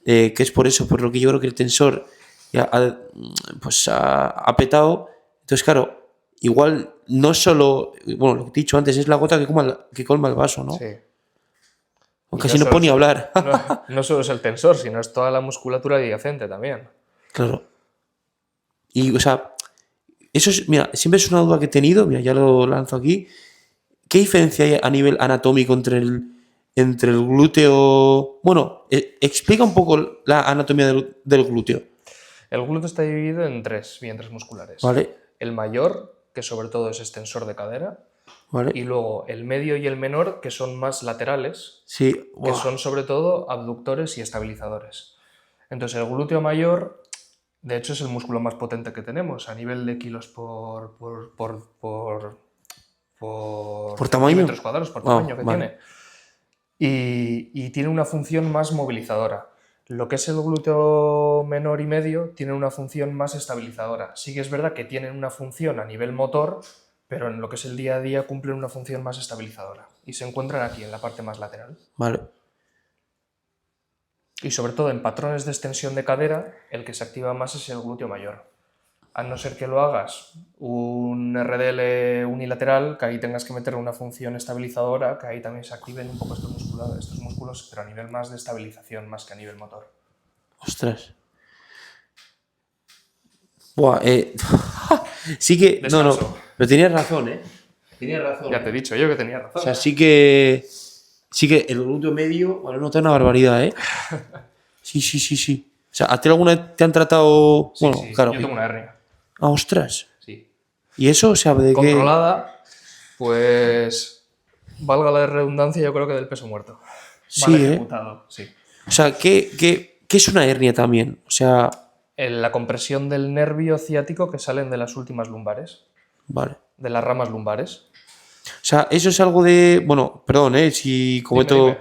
que es por eso, por lo que yo creo que el tensor ya pues ha petado. Entonces, claro, igual no solo, bueno, lo que te he dicho antes, es la gota que colma el vaso, ¿no? Sí. O Y casi no solo puedo ni es- hablar. no solo es el tensor, sino es toda la musculatura adyacente también. Claro. Y, o sea, eso es, mira, siempre es una duda que he tenido, mira, ya lo lanzo aquí. ¿Qué diferencia hay a nivel anatómico entre el glúteo? Bueno, explica un poco la anatomía del glúteo, El glúteo está dividido en tres vientres musculares. ¿vale? El mayor, que sobre todo es extensor de cadera, ¿Vale? y luego el medio y el menor, que son más laterales, Sí, que buah, son sobre todo abductores y estabilizadores. Entonces el glúteo mayor, de hecho, es el músculo más potente que tenemos a nivel de kilos ¿por tamaño? centímetros cuadrados, por tamaño que Vale. tiene. Y tiene una función más movilizadora. Lo que es el glúteo menor y medio tiene una función más estabilizadora. Sí que es verdad que tienen una función a nivel motor, pero en lo que es el día a día cumplen una función más estabilizadora. Y se encuentran aquí, en la parte más lateral. Vale. Y sobre todo en patrones de extensión de cadera, el que se activa más es el glúteo mayor. A no ser que lo hagas un RDL unilateral, que ahí tengas que meter una función estabilizadora, que ahí también se activen un poco estos músculos, pero a nivel más de estabilización, más que a nivel motor. Ostras. Buah, sí que. No, no. Descanso. Pero tenías razón, ¿eh? Tenías razón. Ya te he dicho yo que tenía razón. O sea, sí que. Sí que el glúteo medio. Bueno, no te da una barbaridad, ¿eh? Sí, sí, sí, sí. O sea, ¿a ti alguna vez te han tratado. Sí, Bueno, sí, claro. yo tengo una hernia. Ah, ostras. Sí. ¿Y eso? O sea, ¿de qué? Controlada, pues valga la redundancia, yo creo que del peso muerto. Sí, Mal ejecutado, sí. O sea, ¿qué es una hernia también? O sea, La compresión del nervio ciático que salen de las últimas lumbares, vale. de las ramas lumbares. O sea, eso es algo de... Bueno, perdón, si cometo...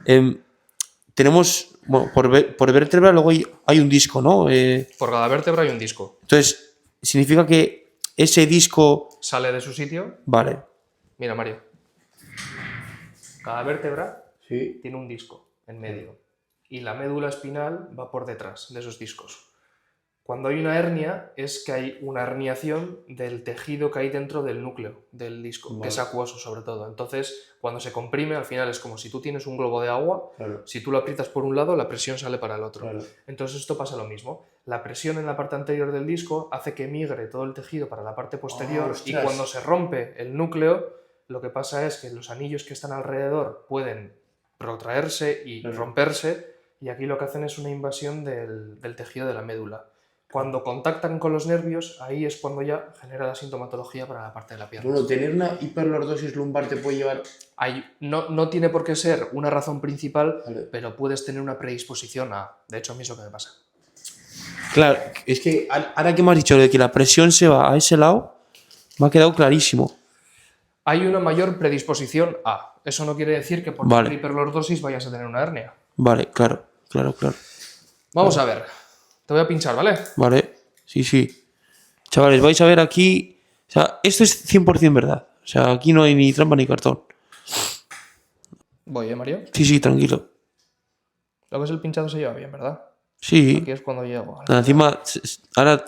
Dime. Tenemos... Bueno, por vértebra luego hay un disco, ¿no? Por cada vértebra hay un disco. Entonces, significa que ese disco... Sale de su sitio. Vale. Mira, Mario. Cada vértebra Sí. tiene un disco en medio. Y la médula espinal va por detrás de esos discos. Cuando hay una hernia, es que hay una herniación del tejido que hay dentro del núcleo del disco, Vale. que es acuoso sobre todo. Entonces, cuando se comprime, al final es como si tú tienes un globo de agua, Claro. si tú lo aprietas por un lado, la presión sale para el otro. Claro. Entonces esto pasa lo mismo. La presión en la parte anterior del disco hace que migre todo el tejido para la parte posterior y ostras. cuando se rompe el núcleo, lo que pasa es que los anillos que están alrededor pueden protraerse y Claro. romperse, y aquí lo que hacen es una invasión del tejido de la médula. Cuando contactan con los nervios, ahí es cuando ya genera la sintomatología para la parte de la pierna. Bueno, tener una hiperlordosis lumbar te puede llevar... No tiene por qué ser una razón principal, Vale. pero puedes tener una predisposición a... De hecho, a mí eso que me pasa. Claro, es que ahora que me has dicho de que la presión se va a ese lado, me ha quedado clarísimo. Hay una mayor predisposición a... Eso no quiere decir que por Vale. tener hiperlordosis vayas a tener una hernia. Vale, claro. Vamos a ver. Te voy a pinchar, ¿vale? Vale, sí. Chavales, vais a ver aquí... O sea, esto es 100% verdad. O sea, aquí no hay ni trampa ni cartón. Voy, Mario? Sí, tranquilo. Lo que es el pinchado se lleva bien, ¿verdad? Sí. Aquí es cuando llego. Encima, ahora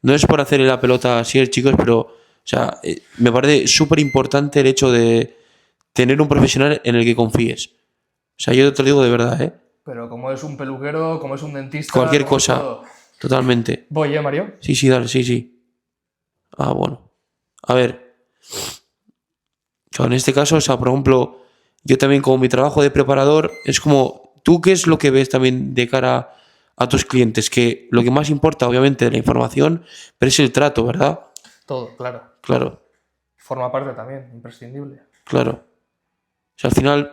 no es por hacerle la pelota así, chicos, pero... O sea, me parece súper importante el hecho de tener un profesional en el que confíes. O sea, yo te lo digo de verdad, ¿eh? Pero como es un peluquero, como es un dentista... Cualquier como es cosa. todo. Totalmente. Voy, Mario? Sí, dale, sí. Ah, bueno. A ver. O sea, en este caso, o sea, por ejemplo, yo también como mi trabajo de preparador, es como, ¿tú qué es lo que ves también de cara a tus clientes? Que lo que más importa, obviamente, de la información, pero es el trato, ¿verdad? Todo, claro. Claro. Forma parte también, imprescindible. Claro. O sea, al final,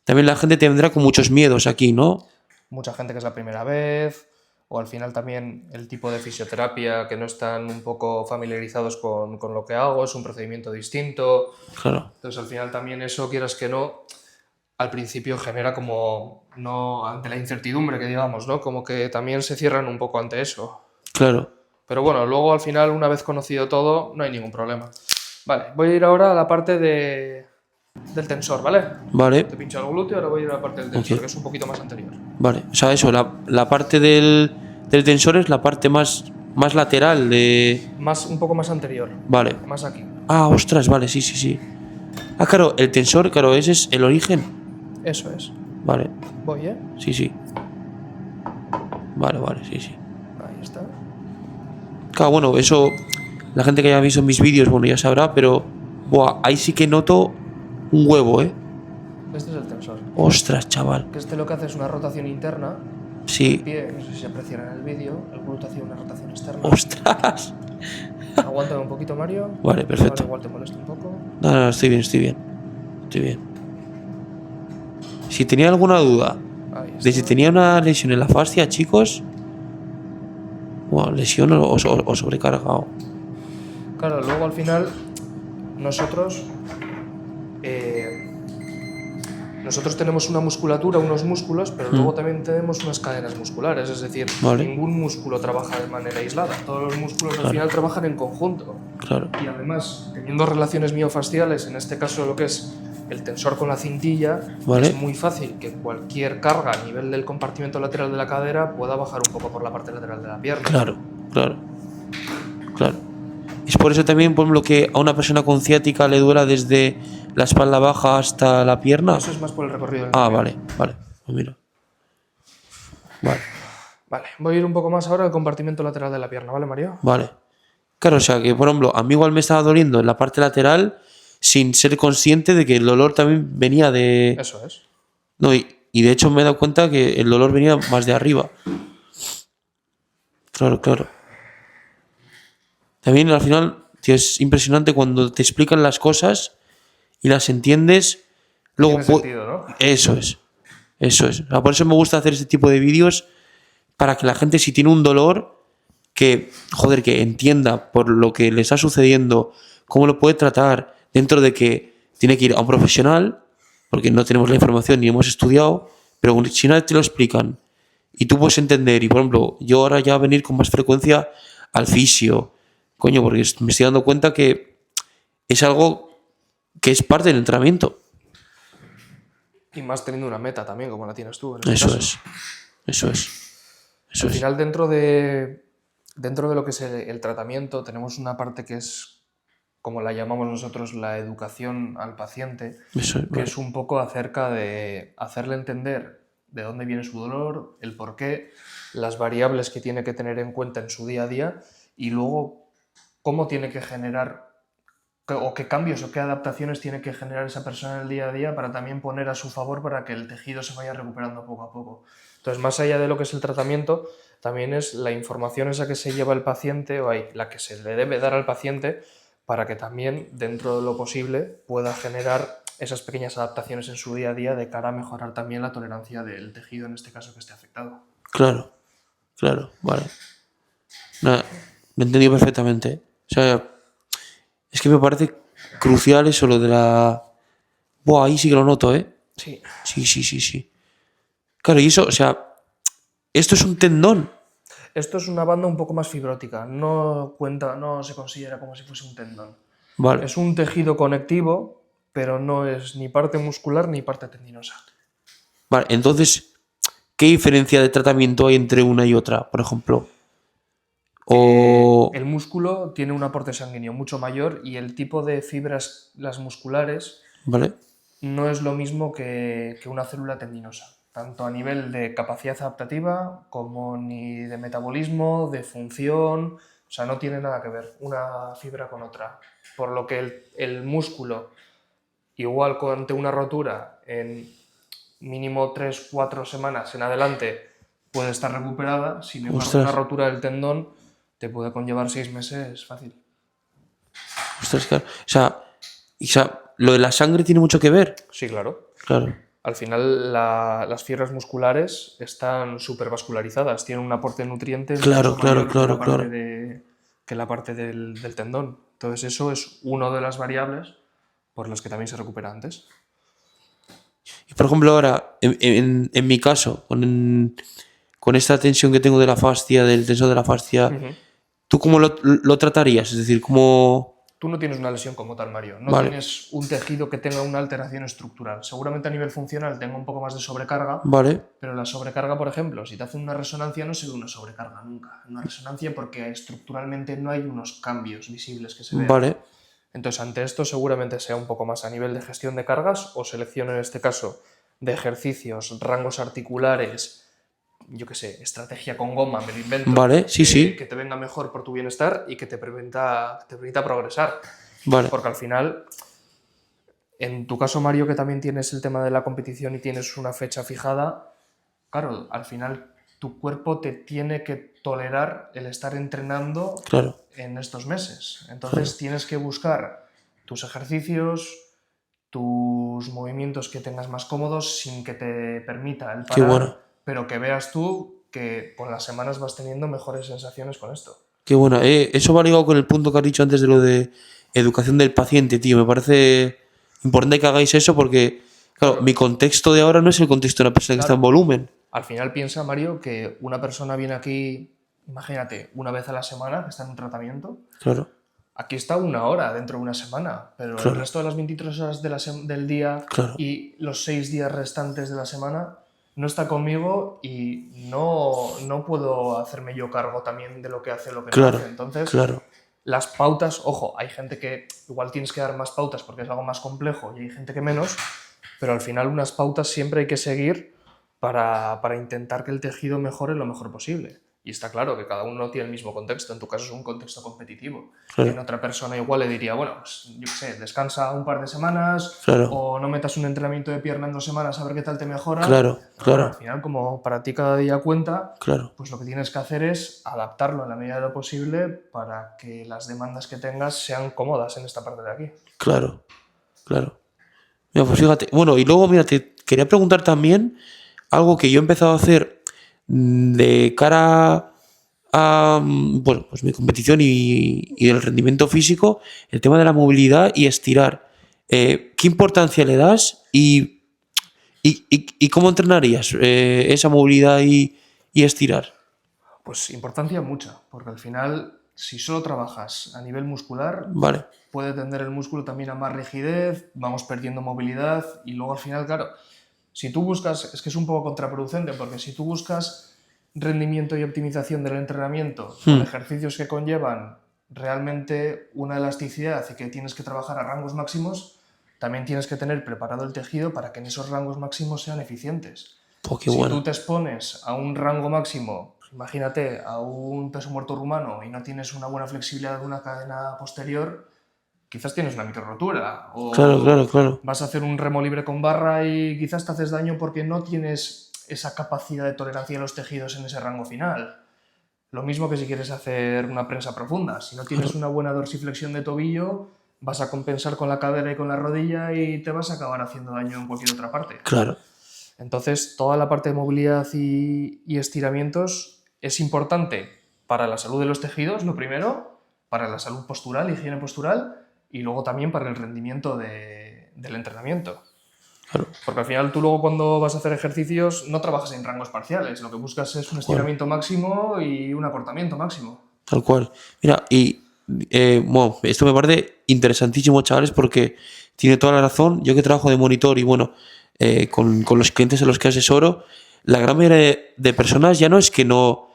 también la gente tendrá con muchos miedos aquí, ¿no? Mucha gente que es la primera vez, o al final también el tipo de fisioterapia que no están un poco familiarizados con lo que hago, es un procedimiento distinto. Claro. Entonces al final también eso, quieras que no, al principio genera como, no ante la incertidumbre que digamos, ¿no? Como que también se cierran un poco ante eso. Claro. Pero bueno, luego al final, una vez conocido todo, no hay ningún problema. Vale, voy a ir ahora a la parte del tensor, ¿vale? Vale. Te pincho el glúteo, ahora voy a ir a la parte del tensor, Ok. que es un poquito más anterior. Vale. O sea, eso, la parte del tensor es la parte más lateral de... Un poco más anterior. Vale. Más aquí. Ah, ostras, vale, sí. Ah, claro, el tensor, claro, ese es el origen. Eso es. Vale, Voy, ¿eh? sí. Vale, sí. Ahí está. Claro, bueno, eso la gente que haya visto mis vídeos, bueno, ya sabrá, pero buah, ahí sí que noto un huevo, ¿eh? Este es el tensor. Ostras, chaval. Que este lo que hace es una rotación interna. El Sí. pie, no sé si se aprecia en el vídeo, el glúteo hace una rotación externa. Ostras. Aguántame un poquito, Mario. Vale, perfecto. Ahora igual te molesto un poco. No, estoy bien. Si tenía alguna duda Ahí está. de si tenía una lesión en la fascia, chicos, buah, lesión o sobrecargado. Claro, luego al final nosotros tenemos una musculatura, unos músculos, pero luego también tenemos unas cadenas musculares, es decir, Vale. ningún músculo trabaja de manera aislada, todos los músculos al final trabajan en conjunto. Claro. Y además, teniendo relaciones miofasciales, en este caso lo que es el tensor con la cintilla, Vale. es muy fácil que cualquier carga a nivel del compartimento lateral de la cadera pueda bajar un poco por la parte lateral de la pierna. Claro. Es por eso también, por ejemplo, que a una persona con ciática le duela desde la espalda baja hasta la pierna. Eso es más por el recorrido del Ah, nervio. vale. Pues mira. Vale. Vale, voy a ir un poco más ahora al compartimento lateral de la pierna, ¿vale, Mario? Vale. Claro, o sea que, por ejemplo, a mí igual me estaba doliendo en la parte lateral sin ser consciente de que el dolor también venía de... Eso es. No, y de hecho me he dado cuenta que el dolor venía más de arriba. Claro. También al final Tío, es impresionante cuando te explican las cosas y las entiendes. Luego, Tiene sentido, ¿no? Eso es. Eso es. O sea, por eso me gusta hacer este tipo de vídeos, para que la gente, si tiene un dolor, que, joder, que entienda por lo que le está sucediendo, cómo lo puede tratar, dentro de que tiene que ir a un profesional, porque no tenemos la información ni hemos estudiado, pero si una vez te lo explican y tú puedes entender, y por ejemplo, yo ahora ya venir con más frecuencia al fisio, coño, porque me estoy dando cuenta que es algo que es parte del entrenamiento. Y más teniendo una meta también, como la tienes tú. En este Eso caso. es. Eso es. Eso Al es. final, dentro de lo que es el tratamiento, tenemos una parte que es, como la llamamos nosotros, la educación al paciente, Eso es, que vale. es un poco acerca de hacerle entender de dónde viene su dolor, el por qué, las variables que tiene que tener en cuenta en su día a día y luego cómo tiene que generar o qué cambios o qué adaptaciones tiene que generar esa persona en el día a día para también poner a su favor para que el tejido se vaya recuperando poco a poco. Entonces, más allá de lo que es el tratamiento, también es la información esa que se lleva el paciente o la que se le debe dar al paciente para que también, dentro de lo posible, pueda generar esas pequeñas adaptaciones en su día a día de cara a mejorar también la tolerancia del tejido, en este caso, que esté afectado. Claro, claro, vale. Nada, lo he entendido perfectamente. O sea, es que me parece crucial eso, lo de la... Buah, ahí sí que lo noto, ¿eh? Sí. Sí. Claro, y eso, o sea, esto es un tendón. Esto es una banda un poco más fibrótica, no se considera como si fuese un tendón. Vale, Es un tejido conectivo, pero no es ni parte muscular ni parte tendinosa. vale. Entonces, ¿qué diferencia de tratamiento hay entre una y otra, por ejemplo? O... El músculo tiene un aporte sanguíneo mucho mayor y el tipo de fibras, las musculares, Vale, no es lo mismo que una célula tendinosa, tanto a nivel de capacidad adaptativa como ni de metabolismo, de función, o sea, no tiene nada que ver una fibra con otra. Por lo que el músculo, igual ante una rotura, en mínimo 3-4 semanas en adelante puede estar recuperada, sin embargo, ostras, una rotura del tendón te puede conllevar 6 meses fácil. ostras, claro. O sea, lo de la sangre tiene mucho que ver. Sí, claro. Claro, Al final, las fibras musculares están supervascularizadas, tienen un aporte de nutrientes claro, mucho mayor claro. que la parte del tendón. Entonces, eso es una de las variables por las que también se recupera antes. Y por ejemplo, ahora, en mi caso, con esta tensión que tengo de la fascia, del tensor de la fascia, ¿tú cómo lo tratarías? Es decir, ¿cómo...? Tú no tienes una lesión como tal, Mario. No Vale, tienes un tejido que tenga una alteración estructural. Seguramente a nivel funcional tenga un poco más de sobrecarga, vale, pero la sobrecarga, por ejemplo, si te hacen una resonancia no se ve una sobrecarga nunca. Una resonancia porque estructuralmente no hay unos cambios visibles que se vean. vale, Entonces, ante esto seguramente sea un poco más a nivel de gestión de cargas o selección, en este caso, de ejercicios, rangos articulares, yo qué sé, estrategia con goma, me lo invento, vale, sí, que te venga mejor por tu bienestar y que te permita progresar. vale, Porque al final, en tu caso, Mario, que también tienes el tema de la competición y tienes una fecha fijada, claro, al final tu cuerpo te tiene que tolerar el estar entrenando claro, en estos meses. Entonces tienes que buscar tus ejercicios, tus movimientos que tengas más cómodos sin que te permita el qué parar, buena, pero que veas tú que con las semanas vas teniendo mejores sensaciones con esto. qué buena. Eso va ligado con el punto que has dicho antes de lo de educación del paciente, tío. Me parece importante que hagáis eso porque, claro, mi contexto de ahora no es el contexto de una persona que está en volumen. Al final piensa, Mario, que una persona viene aquí, imagínate, una vez a la semana que está en un tratamiento. Claro, Aquí está 1 hora dentro de una semana, pero el resto de las 23 horas del día claro, y los 6 días restantes de la semana no está conmigo y no puedo hacerme yo cargo también de lo que hace o lo que no hace. Entonces, claro. las pautas, ojo, hay gente que igual tienes que dar más pautas porque es algo más complejo y hay gente que menos, pero al final unas pautas siempre hay que seguir para intentar que el tejido mejore lo mejor posible. Y está claro que cada uno no tiene el mismo contexto. En tu caso es un contexto competitivo. Claro. En otra persona igual le diría, bueno, pues, yo qué sé, descansa un par de semanas Claro. o no metas un entrenamiento de pierna en 2 semanas a ver qué tal te mejora. Claro, Pero bueno, claro. al final, como para ti cada día cuenta, Claro. pues lo que tienes que hacer es adaptarlo en la medida de lo posible para que las demandas que tengas sean cómodas en esta parte de aquí. Claro, claro. Mira, pues fíjate. Bueno, y luego, mira, te quería preguntar también algo que yo he empezado a hacer de cara a bueno, pues mi competición y el rendimiento físico, el tema de la movilidad y estirar. ¿Qué importancia le das y cómo entrenarías esa movilidad y estirar? Pues importancia mucha, porque al final, si solo trabajas a nivel muscular, Vale, puede tender el músculo también a más rigidez, vamos perdiendo movilidad y luego al final, claro, si tú buscas, es que es un poco contraproducente, porque si tú buscas rendimiento y optimización del entrenamiento con ejercicios que conllevan realmente una elasticidad y que tienes que trabajar a rangos máximos, también tienes que tener preparado el tejido para que en esos rangos máximos sean eficientes. pues qué Si bueno. tú te expones a un rango máximo, imagínate, a un peso muerto rumano y no tienes una buena flexibilidad de una cadena posterior, quizás tienes una microrotura o Claro, claro, claro. vas a hacer un remo libre con barra y quizás te haces daño porque no tienes esa capacidad de tolerancia de los tejidos en ese rango final. Lo mismo que si quieres hacer una prensa profunda. Si no tienes una buena dorsiflexión de tobillo, vas a compensar con la cadera y con la rodilla y te vas a acabar haciendo daño en cualquier otra parte. Claro, Entonces, toda la parte de movilidad y estiramientos es importante para la salud de los tejidos, lo primero, para la salud postural, higiene postural, y luego también para el rendimiento del entrenamiento. claro. Porque al final tú luego cuando vas a hacer ejercicios no trabajas en rangos parciales, lo que buscas es un estiramiento máximo y un acortamiento máximo. Tal cual. Mira, y bueno, esto me parece interesantísimo, chavales, porque tiene toda la razón. Yo que trabajo de monitor y bueno, con los clientes a los que asesoro, la gran mayoría de personas ya no es que no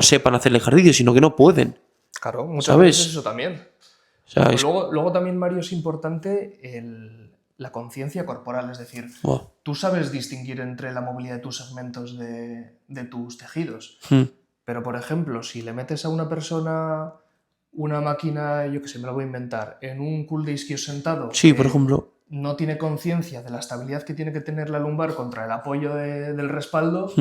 sepan hacer el ejercicio, sino que no pueden. Claro, muchas ¿Sabes? veces eso también. O sea, Pues luego también, Mario, es importante la conciencia corporal, es decir, Buah. tú sabes distinguir entre la movilidad de tus segmentos de tus tejidos, pero por ejemplo, si le metes a una persona una máquina, yo que sé, me lo voy a inventar, en un cool de isquios sentado, Sí, por ejemplo. no tiene conciencia de la estabilidad que tiene que tener la lumbar contra el apoyo del respaldo,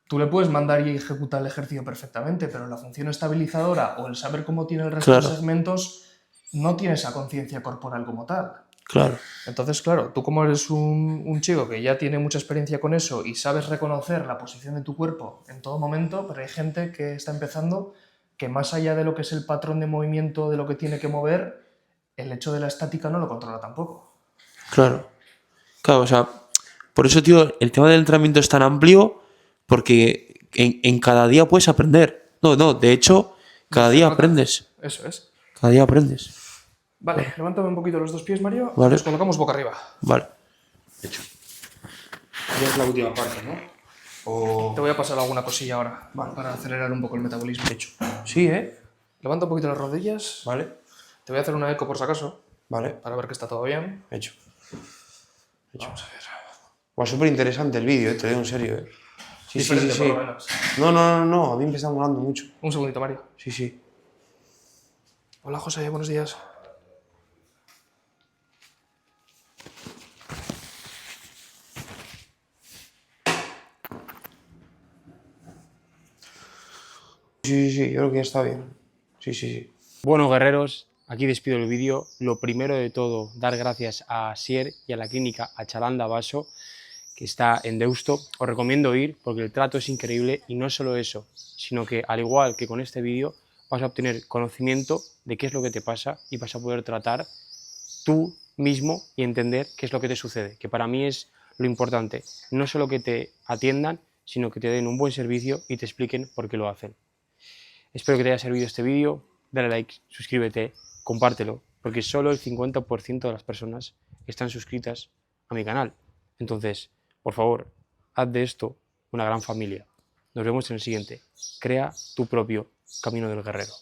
tú le puedes mandar y ejecutar el ejercicio perfectamente, pero la función estabilizadora o el saber cómo tiene el resto de segmentos no tiene esa conciencia corporal como tal. Claro. Entonces, claro, tú como eres un chico que ya tiene mucha experiencia con eso y sabes reconocer la posición de tu cuerpo en todo momento, pero hay gente que está empezando que más allá de lo que es el patrón de movimiento de lo que tiene que mover, el hecho de la estática no lo controla tampoco. Claro. Claro, o sea, por eso, tío, el tema del entrenamiento es tan amplio porque en cada día puedes aprender. No, de hecho, cada día aprendes. Eso es. Cada día aprendes. Vale, levántame un poquito los dos pies, Mario. Vale. Nos colocamos boca arriba. Vale. Hecho. Ya es la última parte, ¿no? Te voy a pasar alguna cosilla ahora para acelerar un poco el metabolismo. Hecho. Sí, ¿eh? Levanta un poquito las rodillas. Vale. Te voy a hacer una eco por si acaso. Vale. Para ver que está todo bien. Hecho. Vamos a ver. Pues súper interesante el vídeo, te lo digo en serio, ¿eh? Sí, Diferente, por lo menos. No, a mí me está molando mucho. Un segundito, Mario. Sí. Hola, José, buenos días. Sí, yo creo que ya está bien. Sí. Bueno, guerreros, aquí despido el vídeo. Lo primero de todo, dar gracias a Sier y a la clínica Achalanda Baso, que está en Deusto. Os recomiendo ir porque el trato es increíble y no solo eso, sino que al igual que con este vídeo vas a obtener conocimiento de qué es lo que te pasa y vas a poder tratar tú mismo y entender qué es lo que te sucede, que para mí es lo importante. No solo que te atiendan, sino que te den un buen servicio y te expliquen por qué lo hacen. Espero que te haya servido este vídeo, dale like, suscríbete, compártelo, porque solo el 50% de las personas están suscritas a mi canal. Entonces, por favor, haz de esto una gran familia. Nos vemos en el siguiente. Crea tu propio camino del guerrero.